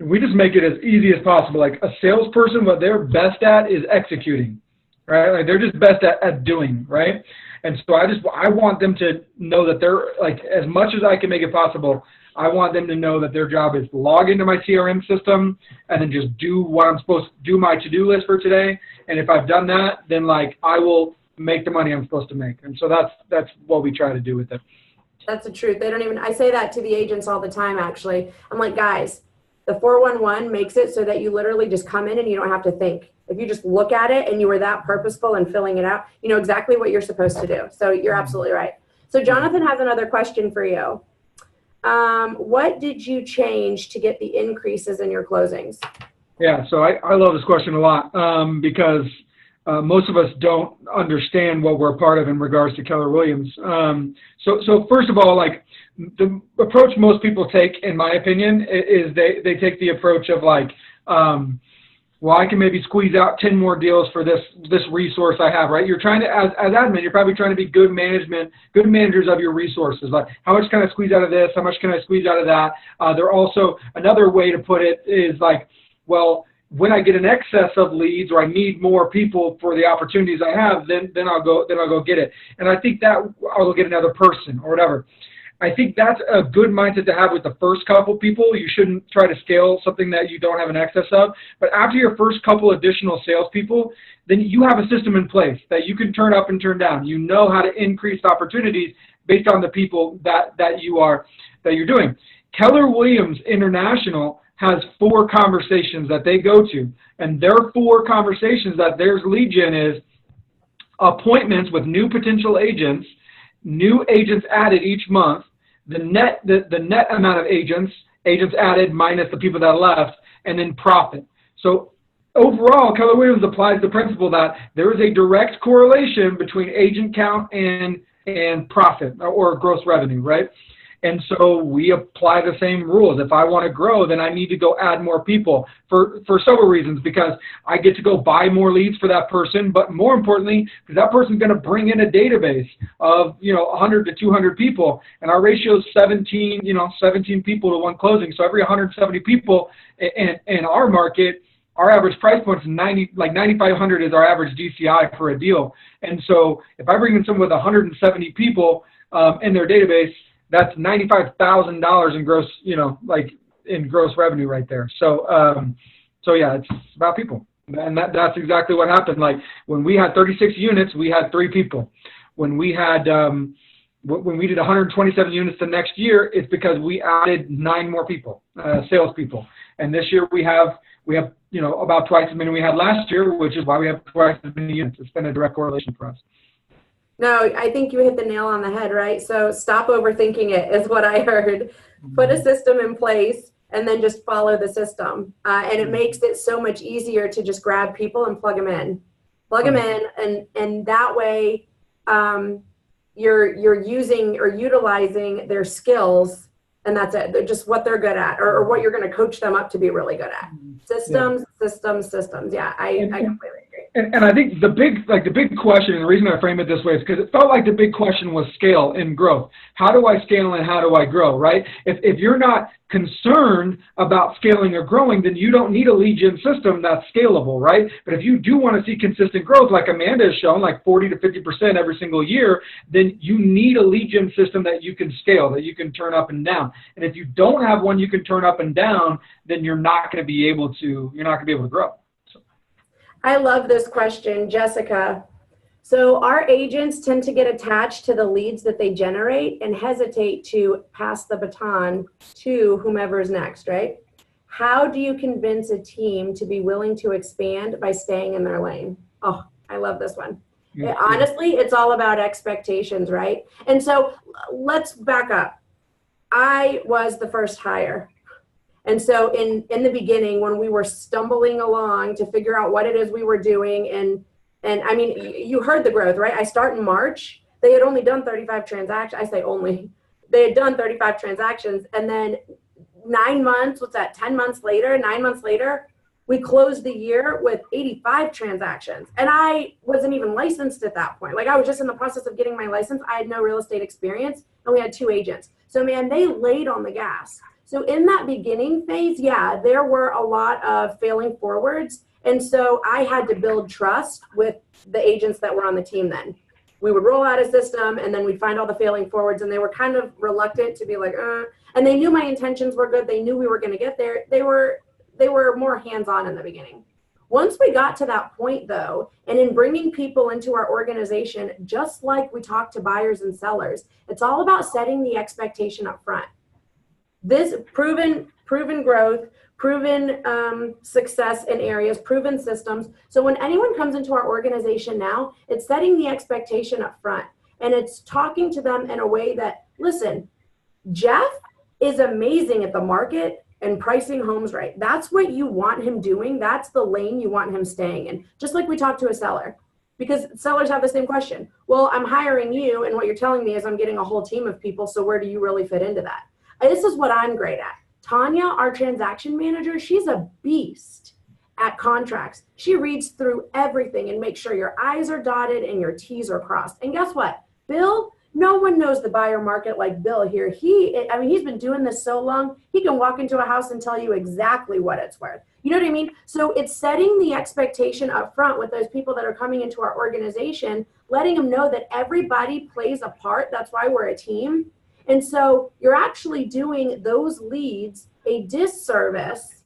we just make it as easy as possible. Like, a salesperson, what they're best at is executing, right? Like, they're just best at doing, right? And so I want them to know that they're, like, as much as I can make it possible, I want them to know that their job is log into my CRM system and then just do what I'm supposed to do, my to-do list for today. And if I've done that, then like I will make the money I'm supposed to make. And so that's what we try to do with it. That's the truth. I say that to the agents all the time, actually. I'm like, guys, the 411 makes it so that you literally just come in and you don't have to think. If you just look at it and you were that purposeful in filling it out, you know exactly what you're supposed to do. So you're absolutely right. So Jonathan has another question for you. What did you change to get the increases in your closings? Yeah, so I love this question a lot because most of us don't understand what we're a part of in regards to Keller Williams. So first of all, like, the approach most people take, in my opinion, is they take the approach of like, well, I can maybe squeeze out 10 more deals for this resource I have, right? You're trying to, as admin, you're probably trying to be good managers of your resources. Like, how much can I squeeze out of this? How much can I squeeze out of that? There also, another way to put it is like, well, when I get an excess of leads or I need more people for the opportunities I have, then I'll go get it. And I think that I'll go get another person or whatever. I think that's a good mindset to have with the first couple people. You shouldn't try to scale something that you don't have an excess of. But after your first couple additional salespeople, then you have a system in place that you can turn up and turn down. You know how to increase opportunities based on the people that you're doing. Keller Williams International has 4 conversations that they go to, and their 4 conversations that there's lead gen is appointments with new potential agents, new agents added each month, the net amount of agents added minus the people that left, and then profit. So overall, Keller Williams applies the principle that there is a direct correlation between agent count and profit or gross revenue, right? And so we apply the same rules. If I want to grow, then I need to go add more people for several reasons, because I get to go buy more leads for that person, but more importantly, because that person's going to bring in a database of 100 to 200 people, and our ratio is 17 people to 1 closing. So every 170 people in our market, our average price point is 9,500 is our average DCI for a deal. And so if I bring in someone with 170 people in their database, that's $95,000 in gross, in gross revenue right there. So yeah, it's about people, and that's exactly what happened. Like, when we had 36 units, we had 3 people. When we had when we did 127 units the next year, it's because we added 9 more people, salespeople. And this year we have about twice as many we had last year, which is why we have twice as many units. It's been a direct correlation for us. No, I think you hit the nail on the head, right? So stop overthinking it is what I heard. Put a system in place and then just follow the system. And it makes it so much easier to just grab people and plug them in. And that way you're using or utilizing their skills And that's it. They're just what they're good at, or what you're going to coach them up to be really good at. Systems. Yeah, I completely agree. And I think the big question, and the reason I frame it this way is because it felt like the big question was scale and growth. How do I scale and how do I grow, right? If you're not concerned about scaling or growing, then you don't need a lead gen system that's scalable, right? But if you do want to see consistent growth, like Amanda has shown, like 40 to 50% every single year, then you need a lead gen system that you can scale, that you can turn up and down. And if you don't have one you can turn up and down, then you're not going to be able to grow. I love this question, Jessica. So our agents tend to get attached to the leads that they generate and hesitate to pass the baton to whomever is next, right? How do you convince a team to be willing to expand by staying in their lane? Oh, I love this one. Honestly, it's all about expectations, right? And so let's back up. I was the first hire. And so in the beginning, when we were stumbling along to figure out what it is we were doing, and I mean, you heard the growth, right? I start in March. They had only done 35 transactions. I say only. They had done 35 transactions. And then 9 months, 9 months later, we closed the year with 85 transactions. And I wasn't even licensed at that point. Like I was just in the process of getting my license. I had no real estate experience, and we had 2 agents. So man, they laid on the gas. So in that beginning phase, yeah, there were a lot of failing forwards. And so I had to build trust with the agents that were on the team then. We would roll out a system and then we'd find all the failing forwards, and they were kind of reluctant to be like, and they knew my intentions were good. They knew we were going to get there. They were more hands-on in the beginning. Once we got to that point though, and in bringing people into our organization, just like we talk to buyers and sellers, it's all about setting the expectation up front. This proven growth, proven success in areas, proven systems. So when anyone comes into our organization now, it's setting the expectation up front, and it's talking to them in a way that, listen, Jeff is amazing at the market and pricing homes right. That's what you want him doing. That's the lane you want him staying in. Just like we talk to a seller, because sellers have the same question. Well, I'm hiring you, and what you're telling me is I'm getting a whole team of people. So where do you really fit into that? This is what I'm great at. Tanya, our transaction manager, she's a beast at contracts. She reads through everything and makes sure your I's are dotted and your T's are crossed. And guess what? Bill, no one knows the buyer market like Bill here. He's been doing this so long, he can walk into a house and tell you exactly what it's worth. You know what I mean? So it's setting the expectation up front with those people that are coming into our organization, letting them know that everybody plays a part. That's why we're a team. And so you're actually doing those leads a disservice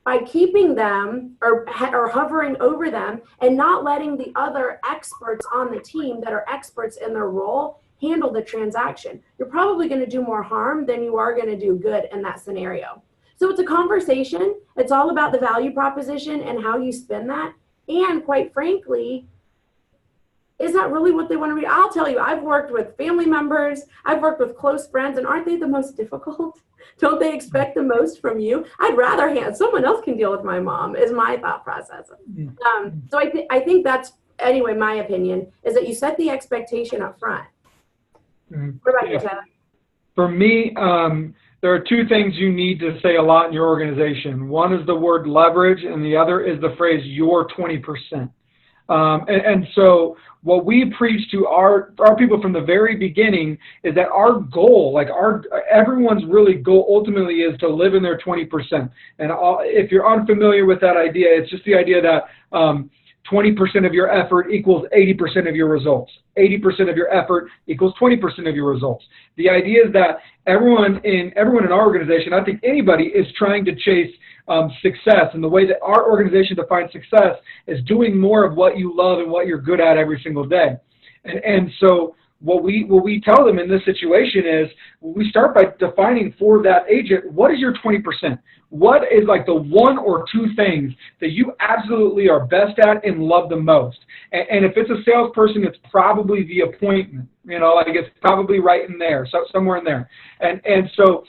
by keeping them or hovering over them and not letting the other experts on the team that are experts in their role handle the transaction. You're probably going to do more harm than you are going to do good in that scenario. So it's a conversation. It's all about the value proposition and how you spin that. And quite frankly, is that really what they want to read? I'll tell you, I've worked with family members, I've worked with close friends, and aren't they the most difficult? Don't they expect the most from you? I'd rather someone else can deal with my mom, is my thought process. So I think that's, anyway, my opinion, is that you set the expectation up front. What about you, Tyler? For me, there are 2 things you need to say a lot in your organization. One is the word leverage, and the other is the phrase, your 20%. And so what we preach to our people from the very beginning is that our goal, everyone's really goal ultimately is to live in their 20%. And if you're unfamiliar with that idea, it's just the idea that 20% of your effort equals 80% of your results. 80% of your effort equals 20% of your results. The idea is that everyone in our organization, I think anybody, is trying to chase success. And the way that our organization defines success is doing more of what you love and what you're good at every single day. And so what we tell them in this situation is, we start by defining for that agent, what is your 20%? What is like the 1 or 2 things that you absolutely are best at and love the most? And if it's a salesperson, it's probably the appointment. It's probably right in there, so somewhere in there. And so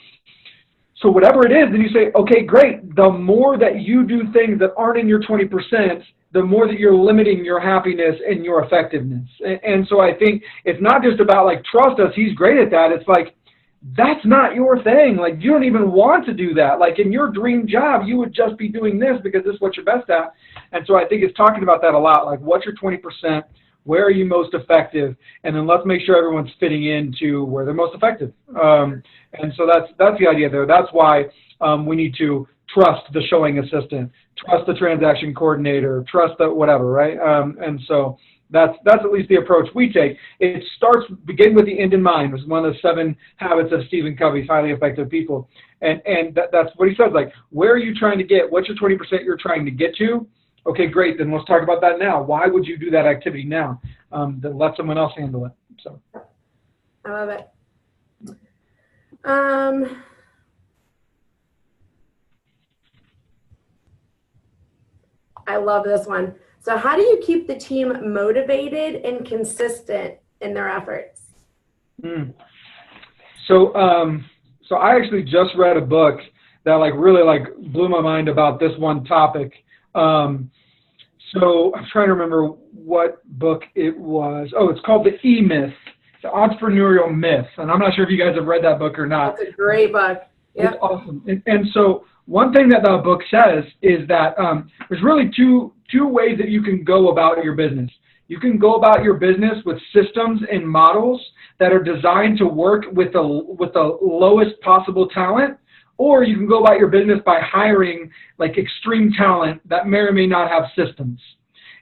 whatever it is, then you say, okay, great. The more that you do things that aren't in your 20%, the more that you're limiting your happiness and your effectiveness. And so I think it's not just about trust us, he's great at that. It's like, that's not your thing. Like, you don't even want to do that. Like, in your dream job, you would just be doing this because this is what you're best at. And so I think it's talking about that a lot. Like, what's your 20%? Where are you most effective? And then let's make sure everyone's fitting into where they're most effective. And so that's the idea there. That's why we need to trust the showing assistant, trust the transaction coordinator, trust the whatever, right? And so that's at least the approach we take. It begin with the end in mind. It was one of the 7 habits of Stephen Covey's highly effective people. And that's what he says, like, where are you trying to get? What's your 20% you're trying to get to? Okay, great. Then let's talk about that now. Why would you do that activity now? Then let someone else handle it. So, I love it. I love this one. So how do you keep the team motivated and consistent in their efforts? So I actually just read a book that really blew my mind about this one topic. So I'm trying to remember what book it was. Oh, it's called The E-Myth, The Entrepreneurial Myth. And I'm not sure if you guys have read that book or not. That's a great book. Yep. It's awesome. And so one thing that the book says is that there's really two ways that you can go about your business. You can go about your business with systems and models that are designed to work with the lowest possible talent, or you can go about your business by hiring extreme talent that may or may not have systems.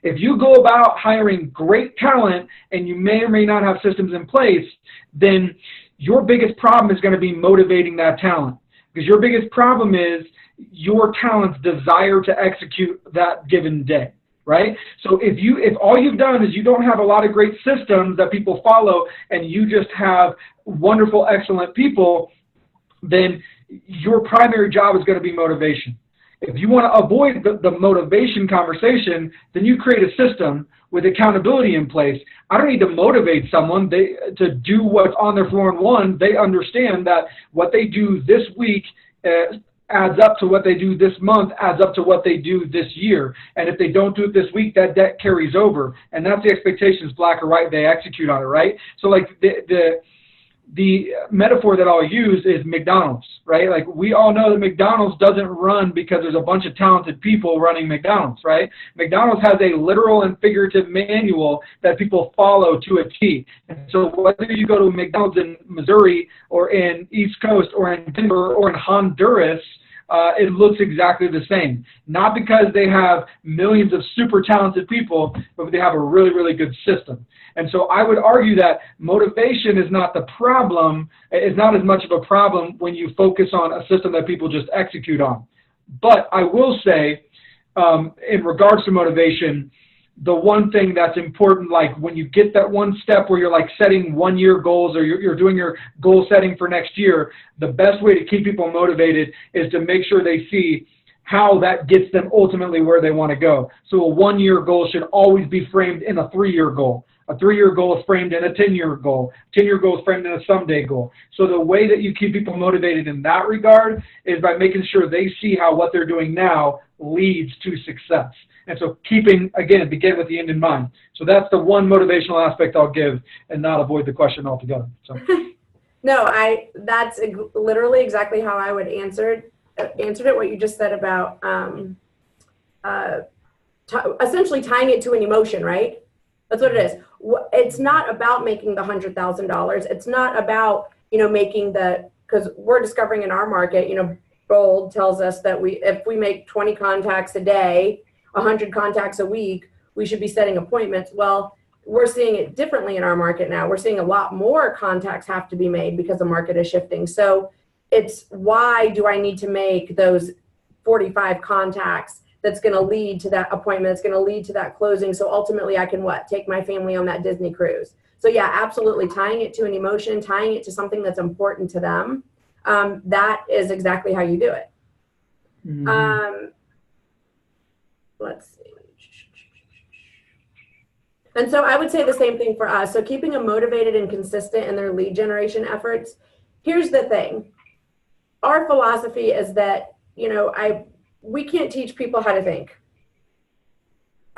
If you go about hiring great talent and you may or may not have systems in place, then your biggest problem is going to be motivating that talent, because your biggest problem is your talent's desire to execute that given day, right? So if all you've done is you don't have a lot of great systems that people follow and you just have wonderful, excellent people, then your primary job is going to be motivation. If you want to avoid the motivation conversation, then you create a system with accountability in place. I don't need to motivate someone to do what's on their 4-1. They understand that what they do this week adds up to what they do this month, adds up to what they do this year. And if they don't do it this week, that debt carries over. And that's the expectations, black or white, they execute on it, right? So the metaphor that I'll use is McDonald's, right? Like, we all know that McDonald's doesn't run because there's a bunch of talented people running McDonald's, right? McDonald's has a literal and figurative manual that people follow to a T. And so whether you go to McDonald's in Missouri or in East Coast or in Denver or in Honduras, it looks exactly the same. Not because they have millions of super talented people, but they have a really, really good system. And so I would argue that motivation is not the problem, is not as much of a problem when you focus on a system that people just execute on. But I will say, in regards to motivation, the one thing that's important, like when you get that one step where you're setting 1-year goals or you're doing your goal setting for next year, the best way to keep people motivated is to make sure they see how that gets them ultimately where they want to go. So a 1-year goal should always be framed in a 3-year goal. A 3-year goal is framed in a 10-year goal. 10-year goal is framed in a someday goal. So the way that you keep people motivated in that regard is by making sure they see how what they're doing now leads to success. And so begin with the end in mind. So that's the one motivational aspect I'll give and not avoid the question altogether. So. No, that's literally exactly how I would answered it, what you just said about essentially tying it to an emotion, right? That's what it is. It's not about making the $100,000. It's not about, making because we're discovering in our market, Bold tells us that if we make 20 contacts a day, 100 contacts a week, we should be setting appointments. Well, we're seeing it differently in our market now. We're seeing a lot more contacts have to be made because the market is shifting. So it's, why do I need to make those 45 contacts that's going to lead to that appointment, that's going to lead to that closing, so ultimately I can take my family on that Disney cruise. So yeah, absolutely, tying it to an emotion, tying it to something that's important to them, that is exactly how you do it. Mm-hmm. Let's see. And so I would say the same thing for us. So keeping them motivated and consistent in their lead generation efforts. Here's the thing. Our philosophy is that, we can't teach people how to think.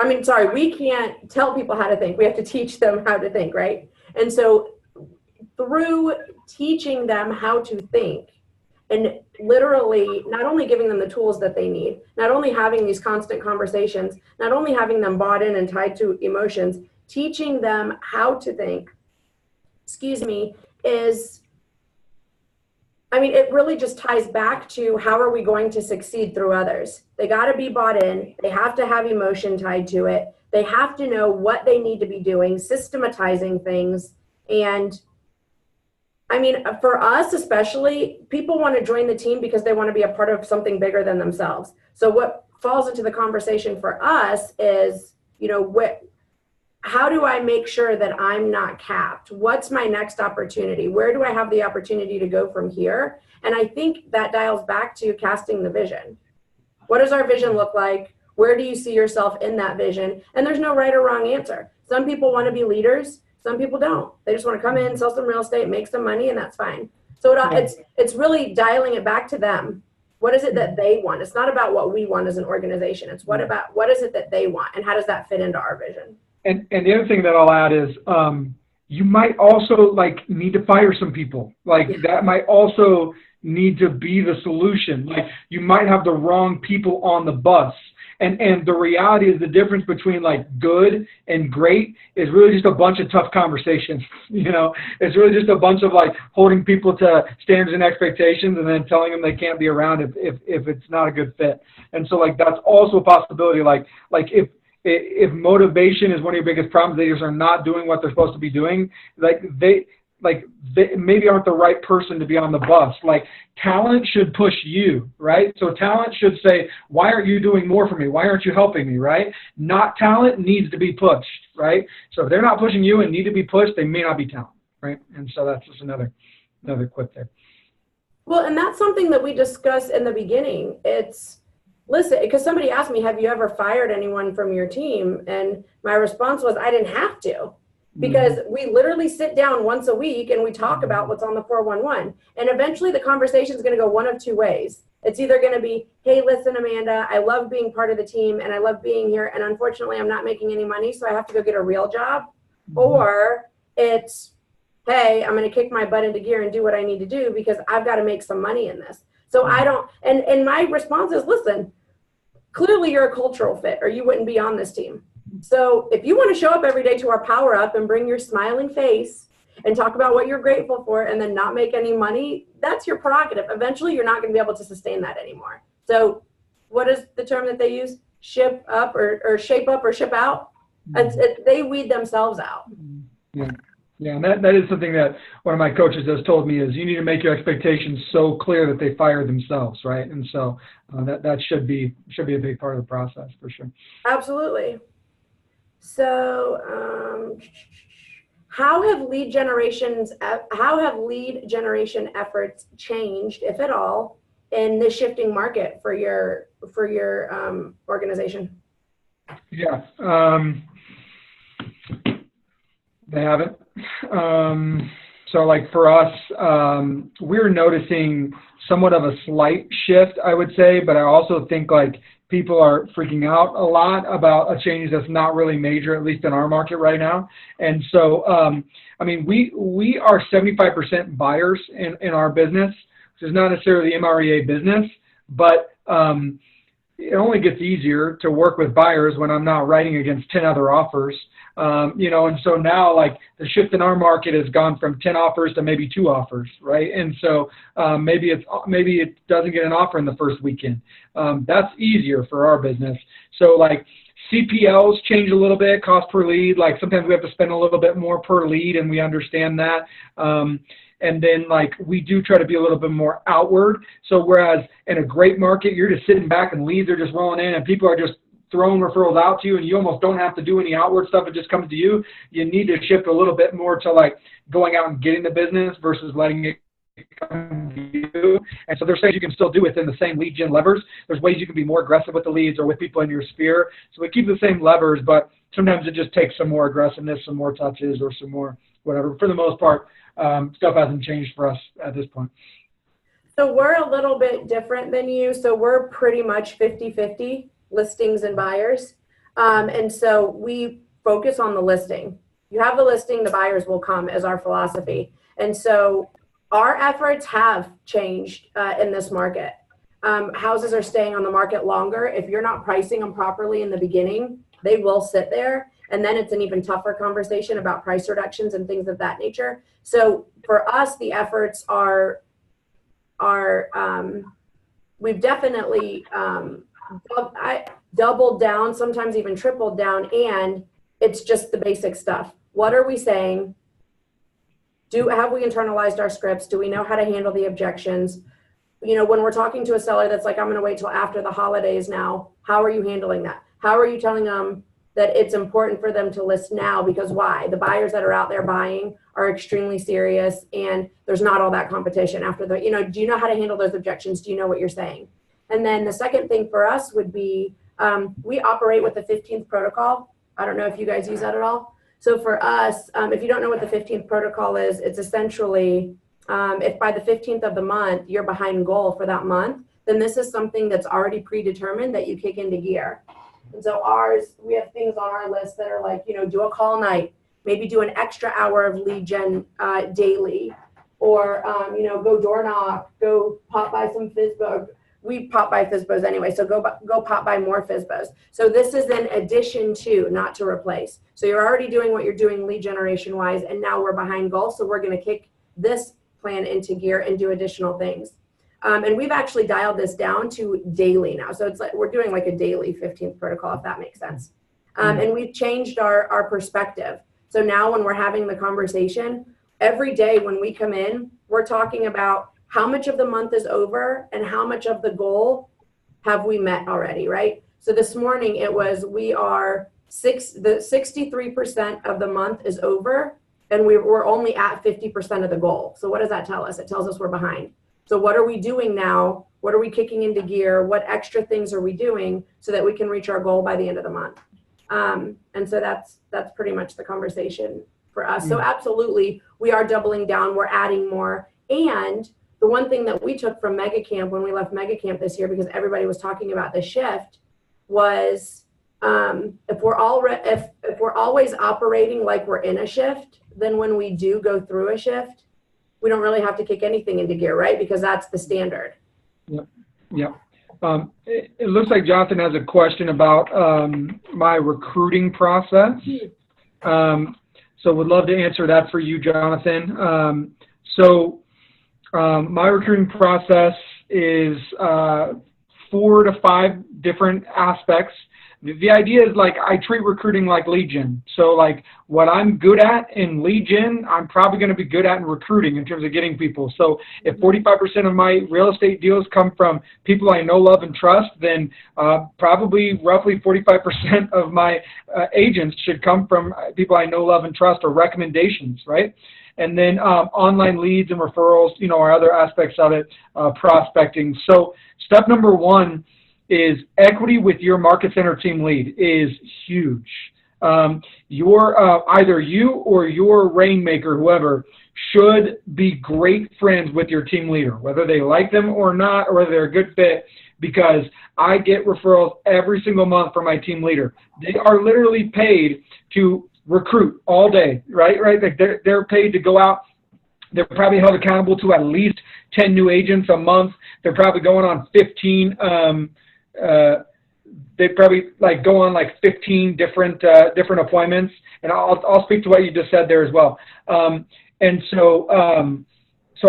We can't tell people how to think. We have to teach them how to think, right? And so through teaching them how to think and literally not only giving them the tools that they need, not only having these constant conversations, not only having them bought in and tied to emotions, teaching them how to think, is, I mean, it really just ties back to how are we going to succeed through others? They got to be bought in. They have to have emotion tied to it. They have to know what they need to be doing, systematizing things. And I mean, for us especially, people want to join the team because they want to be a part of something bigger than themselves. So what falls into the conversation for us is, you know, how do I make sure that I'm not capped? What's my next opportunity? Where do I have the opportunity to go from here? And I think that dials back to casting the vision. What does our vision look like? Where do you see yourself in that vision? And there's no right or wrong answer. Some people want to be leaders. Some people don't. They just want to come in, sell some real estate, make some money, and that's fine. So it's really dialing it back to them. What is it that they want? It's not about what we want as an organization. It's what is it that they want, and how does that fit into our vision? And the other thing that I'll add is you might also need to fire some people. That might also need to be the solution. You might have the wrong people on the bus. And the reality is the difference between good and great is really just a bunch of tough conversations. It's really just a bunch of holding people to standards and expectations and then telling them they can't be around if it's not a good fit. And so that's also a possibility. If motivation is one of your biggest problems, they just are not doing what they're supposed to be doing. They maybe aren't the right person to be on the bus. Talent should push you, right? So talent should say, why aren't you doing more for me? Why aren't you helping me, right? Not talent needs to be pushed, right? So if they're not pushing you and need to be pushed, they may not be talent, right? And so that's just another quip there. Well, and that's something that we discussed in the beginning. Listen, because somebody asked me, have you ever fired anyone from your team? And my response was, I didn't have to. Because we literally sit down once a week and we talk about what's on the 411. And eventually the conversation is going to go one of two ways. It's either going to be, hey, listen, Amanda, I love being part of the team and I love being here. And unfortunately, I'm not making any money, so I have to go get a real job. Or it's, hey, I'm going to kick my butt into gear and do what I need to do because I've got to make some money in this. So I don't, and my response is, listen, clearly you're a cultural fit or you wouldn't be on this team. So if you want to show up every day to our power up and bring your smiling face and talk about what you're grateful for and then not make any money, that's your prerogative. Eventually, you're not going to be able to sustain that anymore. So what is the term that they use? Ship up or shape up or ship out? They weed themselves out. Yeah, and that is something that one of my coaches has told me is you need to make your expectations so clear that they fire themselves, right? And so that should be a big part of the process for sure. Absolutely. So, how have lead generation efforts changed, if at all, in this shifting market for your organization? Yeah, they haven't. So for us, we're noticing somewhat of a slight shift, I would say, but I also think people are freaking out a lot about a change that's not really major, at least in our market right now. And so, we are 75% buyers in our business, which is not necessarily the MREA business, but it only gets easier to work with buyers when I'm not writing against 10 other offers. And so now the shift in our market has gone from 10 offers to maybe 2 offers, right? And so maybe it doesn't get an offer in the first weekend. That's easier for our business. So CPLs change a little bit, cost per lead. Sometimes we have to spend a little bit more per lead, and we understand that. And then we do try to be a little bit more outward. So whereas in a great market, you're just sitting back and leads are just rolling in and people are just throwing referrals out to you and you almost don't have to do any outward stuff. It just comes to you. You need to shift a little bit more to going out and getting the business versus letting it come to you. And so there's things you can still do within the same lead gen levers. There's ways you can be more aggressive with the leads or with people in your sphere. So we keep the same levers, but sometimes it just takes some more aggressiveness, some more touches or some more whatever. For the most part, stuff hasn't changed for us at this point. So we're a little bit different than you. So we're pretty much 50-50 listings and buyers. And so we focus on the listing. You have the listing, the buyers will come, is our philosophy. And so our efforts have changed in this market. Houses are staying on the market longer. If you're not pricing them properly in the beginning, they will sit there. And then it's an even tougher conversation about price reductions and things of that nature. So for us, the efforts are we've definitely doubled down, sometimes even tripled down, and it's just the basic stuff. What are we saying? Have we internalized our scripts? Do we know how to handle the objections? You know, when we're talking to a seller that's like, I'm going to wait till after the holidays now, how are you handling that? How are you telling them that it's important for them to list now? Because why? The buyers that are out there buying are extremely serious, and there's not all that competition after the, you know, do you know how to handle those objections? Do you know what you're saying? And then the second thing for us would be, we operate with the 15th protocol. I don't know if you guys use that at all. So for us, if you don't know what the 15th protocol is, it's essentially, if by the 15th of the month, you're behind goal for that month, then this is something that's already predetermined that you kick into gear. And so we have things on our list that are like, you know, do a call night, maybe do an extra hour of lead gen daily, or, you know, go door knock, go pop by some FSBO. We pop by FSBOs anyway, so go pop by more FSBOs. So this is in addition to, not to replace. So you're already doing what you're doing lead generation wise, and now we're behind goal. So we're going to kick this plan into gear and do additional things. And we've actually dialed this down to daily now. So it's like we're doing like a daily 15th protocol, if that makes sense. And we've changed our perspective. So now when we're having the conversation, every day when we come in, we're talking about how much of the month is over and how much of the goal have we met already, right? So this morning it was, the 63% of the month is over, and we're only at 50% of the goal. So what does that tell us? It tells us we're behind. So what are we doing now? What are we kicking into gear? What extra things are we doing so that we can reach our goal by the end of the month? And so that's pretty much the conversation for us. So absolutely, we are doubling down. We're adding more. And the one thing that we took from MegaCamp when we left MegaCamp this year, because everybody was talking about the shift, was if we're always operating like we're in a shift, then when we do go through a shift, we don't really have to kick anything into gear, right? Because that's the standard. Yep. It looks like Jonathan has a question about my recruiting process. So would love to answer that for you, Jonathan. My recruiting process is 4 to 5 different aspects. The idea is like I treat recruiting like lead gen. So like what I'm good at in lead gen, I'm probably going to be good at in recruiting in terms of getting people. So if 45% of my real estate deals come from people I know, love, and trust, then probably roughly 45% of my agents should come from people I know, love, and trust, or recommendations, right? And then online leads and referrals, you know, are other aspects of it, prospecting. So step number 1 is equity with your market center team lead is huge. Either you or your rainmaker, whoever, should be great friends with your team leader, whether they like them or not, or whether they're a good fit, because I get referrals every single month from my team leader. They are literally paid to recruit all day, right? Like they're paid to go out. They're probably held accountable to at least 10 new agents a month. They're probably going on 15. They probably like go on like 15 different appointments, and I'll speak to what you just said there as well. So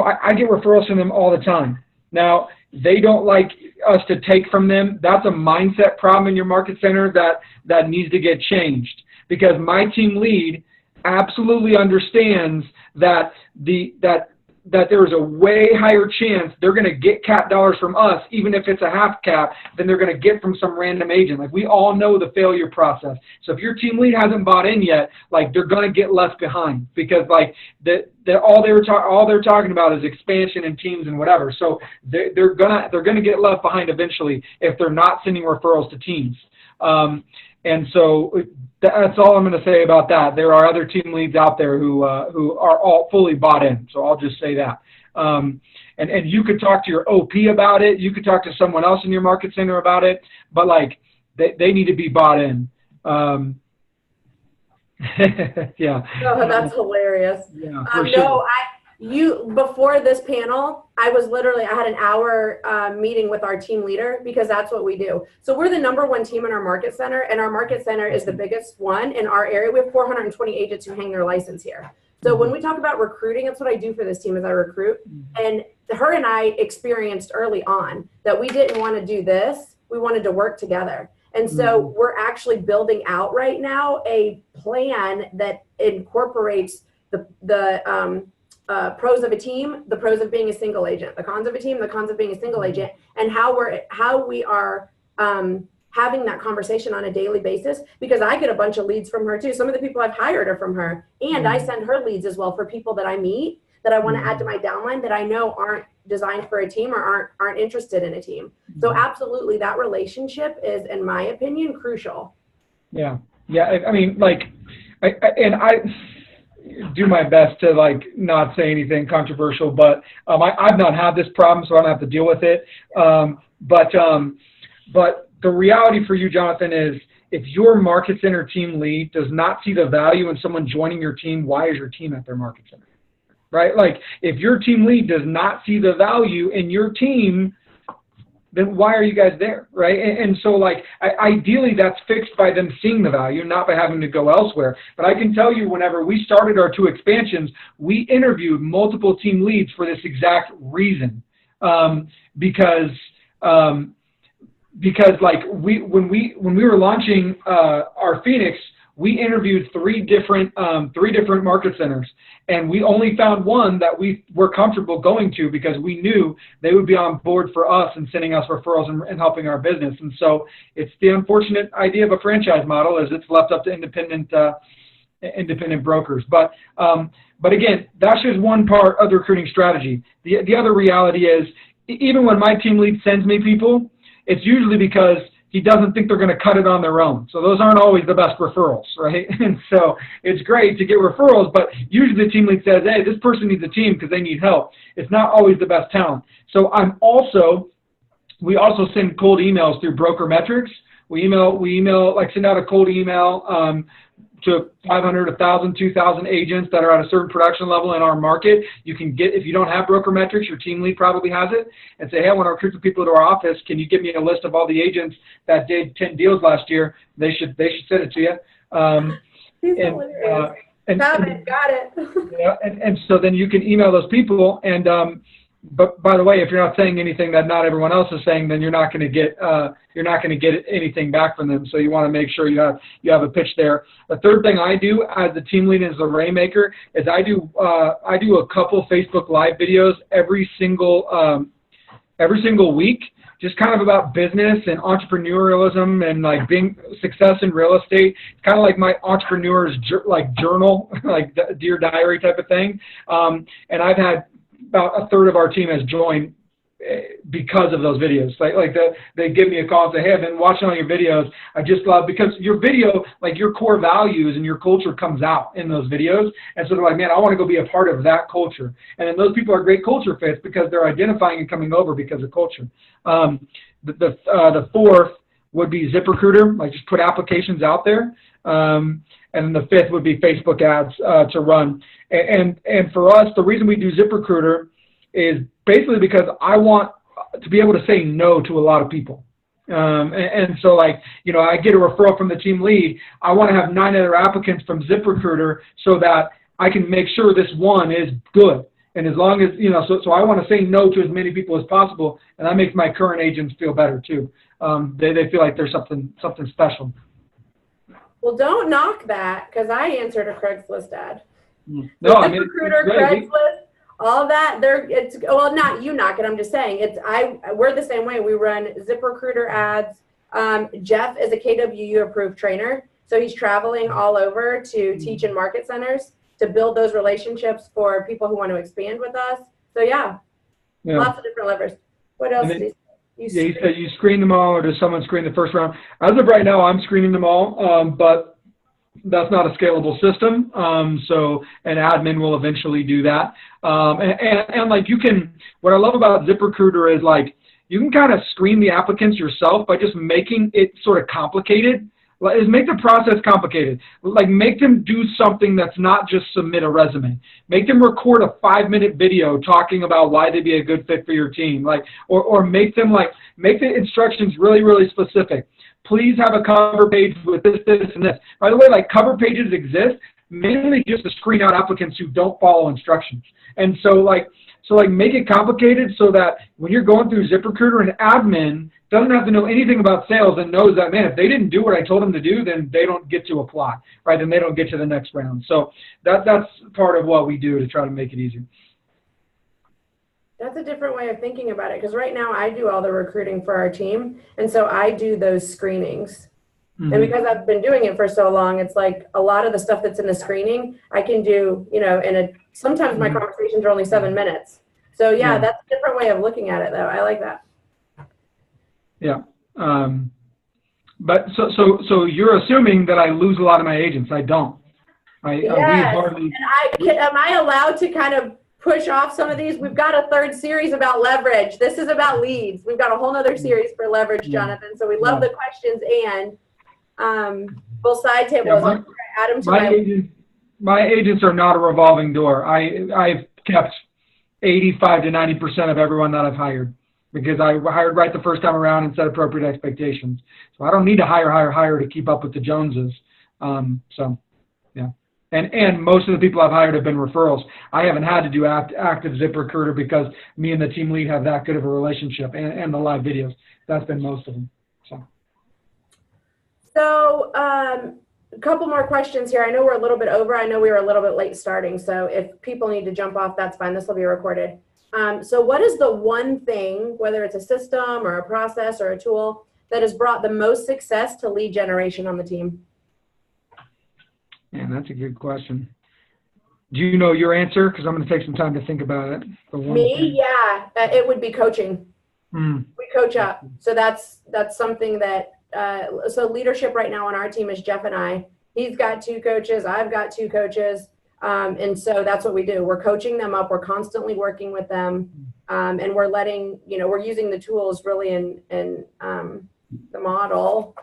I get referrals from them all the time. Now, they don't like us to take from them. That's a mindset problem in your market center that needs to get changed, because my team lead absolutely understands that there is a way higher chance they're going to get cap dollars from us, even if it's a half cap, than they're going to get from some random agent. Like, we all know the failure process. So if your team lead hasn't bought in yet, like, they're going to get left behind, because like all they're talking about is expansion and teams and whatever. So they're gonna get left behind eventually if they're not sending referrals to teams. And so that's all I'm going to say about that. There are other team leads out there who are all fully bought in. So I'll just say that. And you could talk to your OP about it. You could talk to someone else in your market center about it. But like they need to be bought in. Yeah. Oh, that's hilarious. Yeah, for sure. No, before this panel, I had an hour meeting with our team leader because that's what we do. So we're the #1 team in our market center, and our market center is the biggest one in our area. We have 420 agents who hang their license here. So when we talk about recruiting, that's what I do for this team is I recruit. And her and I experienced early on that we didn't want to do this. We wanted to work together. And so we're actually building out right now a plan that incorporates the pros of a team, the pros of being a single agent, the cons of a team, the cons of being a single agent, and how we are having that conversation on a daily basis, because I get a bunch of leads from her too. Some of the people I've hired are from her, and I send her leads as well for people that I meet that I want to add to my downline that I know aren't designed for a team or aren't interested in a team. So absolutely, that relationship is, in my opinion, crucial. Yeah. I mean, like, I do my best to like not say anything controversial, but I've not had this problem, so I don't have to deal with it. But the reality for you, Jonathan, is if your market center team lead does not see the value in someone joining your team, why is your team at their market center? Right? Like, if your team lead does not see the value in your team, then why are you guys there, right? And so, like, ideally that's fixed by them seeing the value, not by having to go elsewhere. But I can tell you, whenever we started our 2 expansions, we interviewed multiple team leads for this exact reason, because like when we were launching our Phoenix, we interviewed 3 different market centers, and we only found one that we were comfortable going to because we knew they would be on board for us and sending us referrals and helping our business. And so it's the unfortunate idea of a franchise model, is it's left up to independent brokers. But again, that's just one part of the recruiting strategy. The other reality is, even when my team lead sends me people, it's usually because he doesn't think they're going to cut it on their own. So those aren't always the best referrals, right? And so it's great to get referrals, but usually the team lead says, hey, this person needs a team because they need help. It's not always the best talent. So we also send cold emails through Broker Metrics. We send out a cold email to 500, 1,000, 2,000 agents that are at a certain production level in our market. You can get, if you don't have Broker Metrics, your team lead probably has it, and say, hey, I want to recruit some people to our office. Can you give me a list of all the agents that did 10 deals last year? They should send it to you. Got it. Yeah, and so then you can email those people. And but by the way, if you're not saying anything that not everyone else is saying, then you're not going to get anything back from them. So you want to make sure you have a pitch there. The third thing I do as the team lead, as the rainmaker, is I do a couple Facebook Live videos every single week, just kind of about business and entrepreneurialism and like being success in real estate. It's kind of like my entrepreneur's journal, like Dear Diary type of thing. And I've had about a third of our team has joined because of those videos. They give me a call and say, hey, I've been watching all your videos. I just love, because your video, like your core values and your culture comes out in those videos. And so they're like, man, I want to go be a part of that culture. And then those people are great culture fits because they're identifying and coming over because of culture. The fourth would be ZipRecruiter, like just put applications out there. And then the fifth would be Facebook ads to run. And for us, the reason we do ZipRecruiter is basically because I want to be able to say no to a lot of people. And so, like, you know, I get a referral from the team lead. I want to have 9 other applicants from ZipRecruiter so that I can make sure this one is good. And as long as, you know, so I want to say no to as many people as possible, and that makes my current agents feel better too. They feel like there's something special. Well, don't knock that, because I answered a Craigslist ad. No, I mean, ZipRecruiter, Craigslist, all that. Well, not you knock it. I'm just saying we're the same way. We run ZipRecruiter ads. Jeff is a KWU approved trainer, so he's traveling all over to teach in market centers to build those relationships for people who want to expand with us. So yeah. Lots of different levers. What else? You said you screen them all, or does someone screen the first round? As of right now, I'm screening them all, but that's not a scalable system. So an admin will eventually do that. And like what I love about ZipRecruiter is like you can kind of screen the applicants yourself by just making it sort of complicated. is make the process complicated. Like, make them do something that's not just submit a resume. Make them record a 5-minute video talking about why they'd be a good fit for your team. Like, or make them make the instructions really, really specific. Please have a cover page with this, this, and this. By the way, like, cover pages exist mainly just to screen out applicants who don't follow instructions. And so make it complicated so that when you're going through ZipRecruiter, an admin doesn't have to know anything about sales and knows that, man, if they didn't do what I told them to do, then they don't get to apply, right? Then they don't get to the next round. So that's part of what we do to try to make it easier. That's a different way of thinking about it, because right now I do all the recruiting for our team, and so I do those screenings. Mm-hmm. And because I've been doing it for so long, it's like a lot of the stuff that's in the screening I can do, sometimes my conversations are only 7 minutes. So yeah, that's a different way of looking at it, though. I like that. Yeah. But so you're assuming that I lose a lot of my agents. I don't. Yes. Am I allowed to kind of push off some of these? We've got a third series about leverage. This is about leads. We've got a whole nother series for leverage, Jonathan. So we love the questions, and we'll side table. My agents are not a revolving door. I've kept 85 to 90% of everyone that I've hired, because I hired right the first time around and set appropriate expectations. So I don't need to hire to keep up with the Joneses. And most of the people I've hired have been referrals. I haven't had to do active ZipRecruiter because me and the team lead have that good of a relationship, and the live videos. That's been most of them. So a couple more questions here. I know we're a little bit over. I know we were a little bit late starting. So if people need to jump off, that's fine. This will be recorded. So what is the one thing, whether it's a system or a process or a tool, that has brought the most success to lead generation on the team? Man, that's a good question. Do you know your answer? Because I'm going to take some time to think about it. Yeah. It would be coaching. We coach up. So that's something that, so leadership right now on our team is Jeff and I. He's got 2 coaches. I've got 2 coaches. And so that's what we do. We're coaching them up. We're constantly working with them. And we're we're using the tools really in the model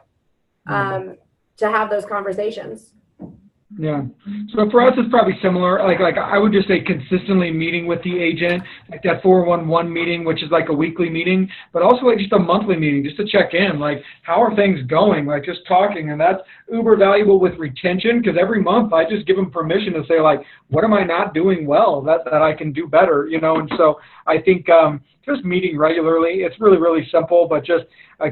to have those conversations. Yeah. So for us, it's probably similar. Like I would just say consistently meeting with the agent, like that 411 meeting, which is like a weekly meeting, but also like just a monthly meeting, just to check in, like how are things going, like just talking. And that's uber valuable with retention, because every month I just give them permission to say, like, what am I not doing well that I can do better, And so I think just meeting regularly, it's really, really simple, but just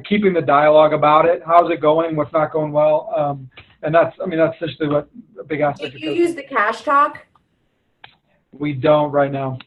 keeping the dialogue about it. How's it going? What's not going well? And that's essentially what a big aspect. Do you use the Cash Talk? We don't right now.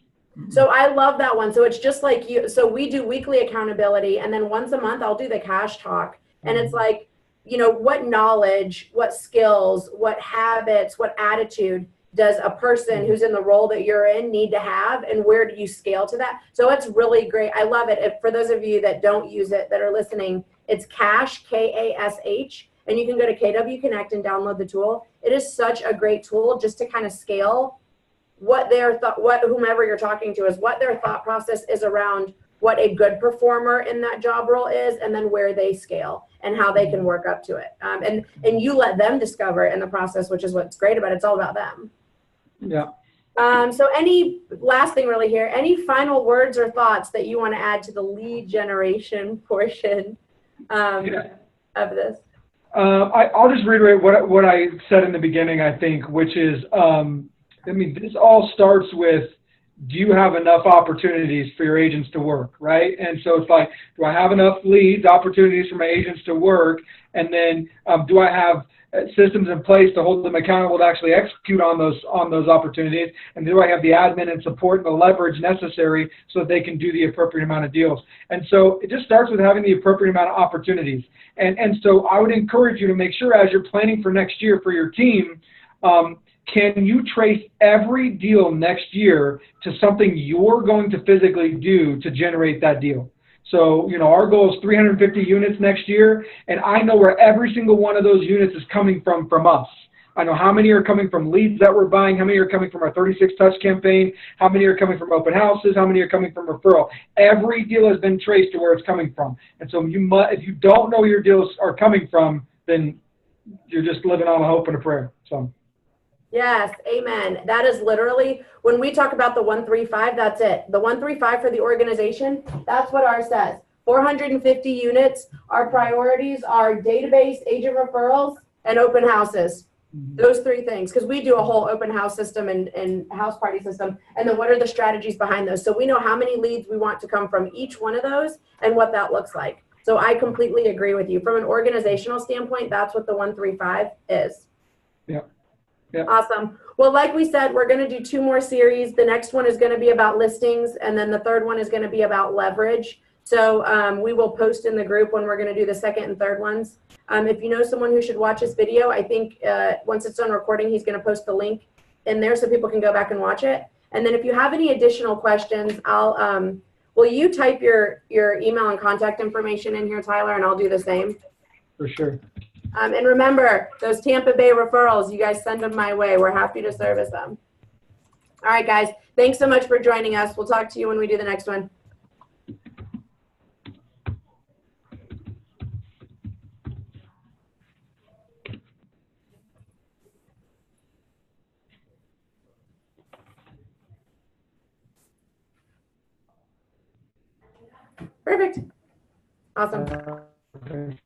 So I love that one. So it's just like you. So we do weekly accountability, and then once a month I'll do the Cash Talk. And it's like, what knowledge, what skills, what habits, what attitude does a person who's in the role that you're in need to have, and where do you scale to that? So it's really great. I love it. For those of you that don't use it, that are listening, it's Cash, K-A-S-H. And you can go to KW Connect and download the tool. It is such a great tool just to kind of scale what whomever you're talking to is, what their thought process is around what a good performer in that job role is, and then where they scale and how they can work up to it. And you let them discover in the process, which is what's great about it. It's all about them. Yeah. So any last thing really here, any final words or thoughts that you want to add to the lead generation portion of this? I'll just reiterate what I said in the beginning, I think, which is, this all starts with, do you have enough opportunities for your agents to work, right? And so it's like, do I have enough leads, opportunities for my agents to work? And then do I have systems in place to hold them accountable to actually execute on those opportunities? And do I have the admin and support and the leverage necessary so that they can do the appropriate amount of deals? And so it just starts with having the appropriate amount of opportunities. And so I would encourage you to make sure, as you're planning for next year for your team, can you trace every deal next year to something you're going to physically do to generate that deal? So, our goal is 350 units next year, and I know where every single one of those units is coming from us. I know how many are coming from leads that we're buying, how many are coming from our 36 Touch campaign, how many are coming from open houses, how many are coming from referral. Every deal has been traced to where it's coming from. And so if you don't know where your deals are coming from, then you're just living on a hope and a prayer. So. Yes, amen. That is literally, when we talk about the 135, that's it. The 135 for the organization, that's what ours says. 450 units. Our priorities are database, agent referrals, and open houses. Those three things, because we do a whole open house system and house party system. And then what are the strategies behind those? So we know how many leads we want to come from each one of those and what that looks like. So I completely agree with you. From an organizational standpoint, that's what the 135 is. Yeah. Yeah. Awesome. Well, like we said, we're going to do 2 more series. The next one is going to be about listings, and then the third one is going to be about leverage. So we will post in the group when we're going to do the second and third ones. If you know someone who should watch this video, I think once it's done recording, he's going to post the link in there so people can go back and watch it. And then if you have any additional questions, will you type your email and contact information in here, Tyler, and I'll do the same? For sure. And remember, those Tampa Bay referrals, you guys send them my way. We're happy to service them. All right, guys. Thanks so much for joining us. We'll talk to you when we do the next one. Perfect. Awesome. Okay.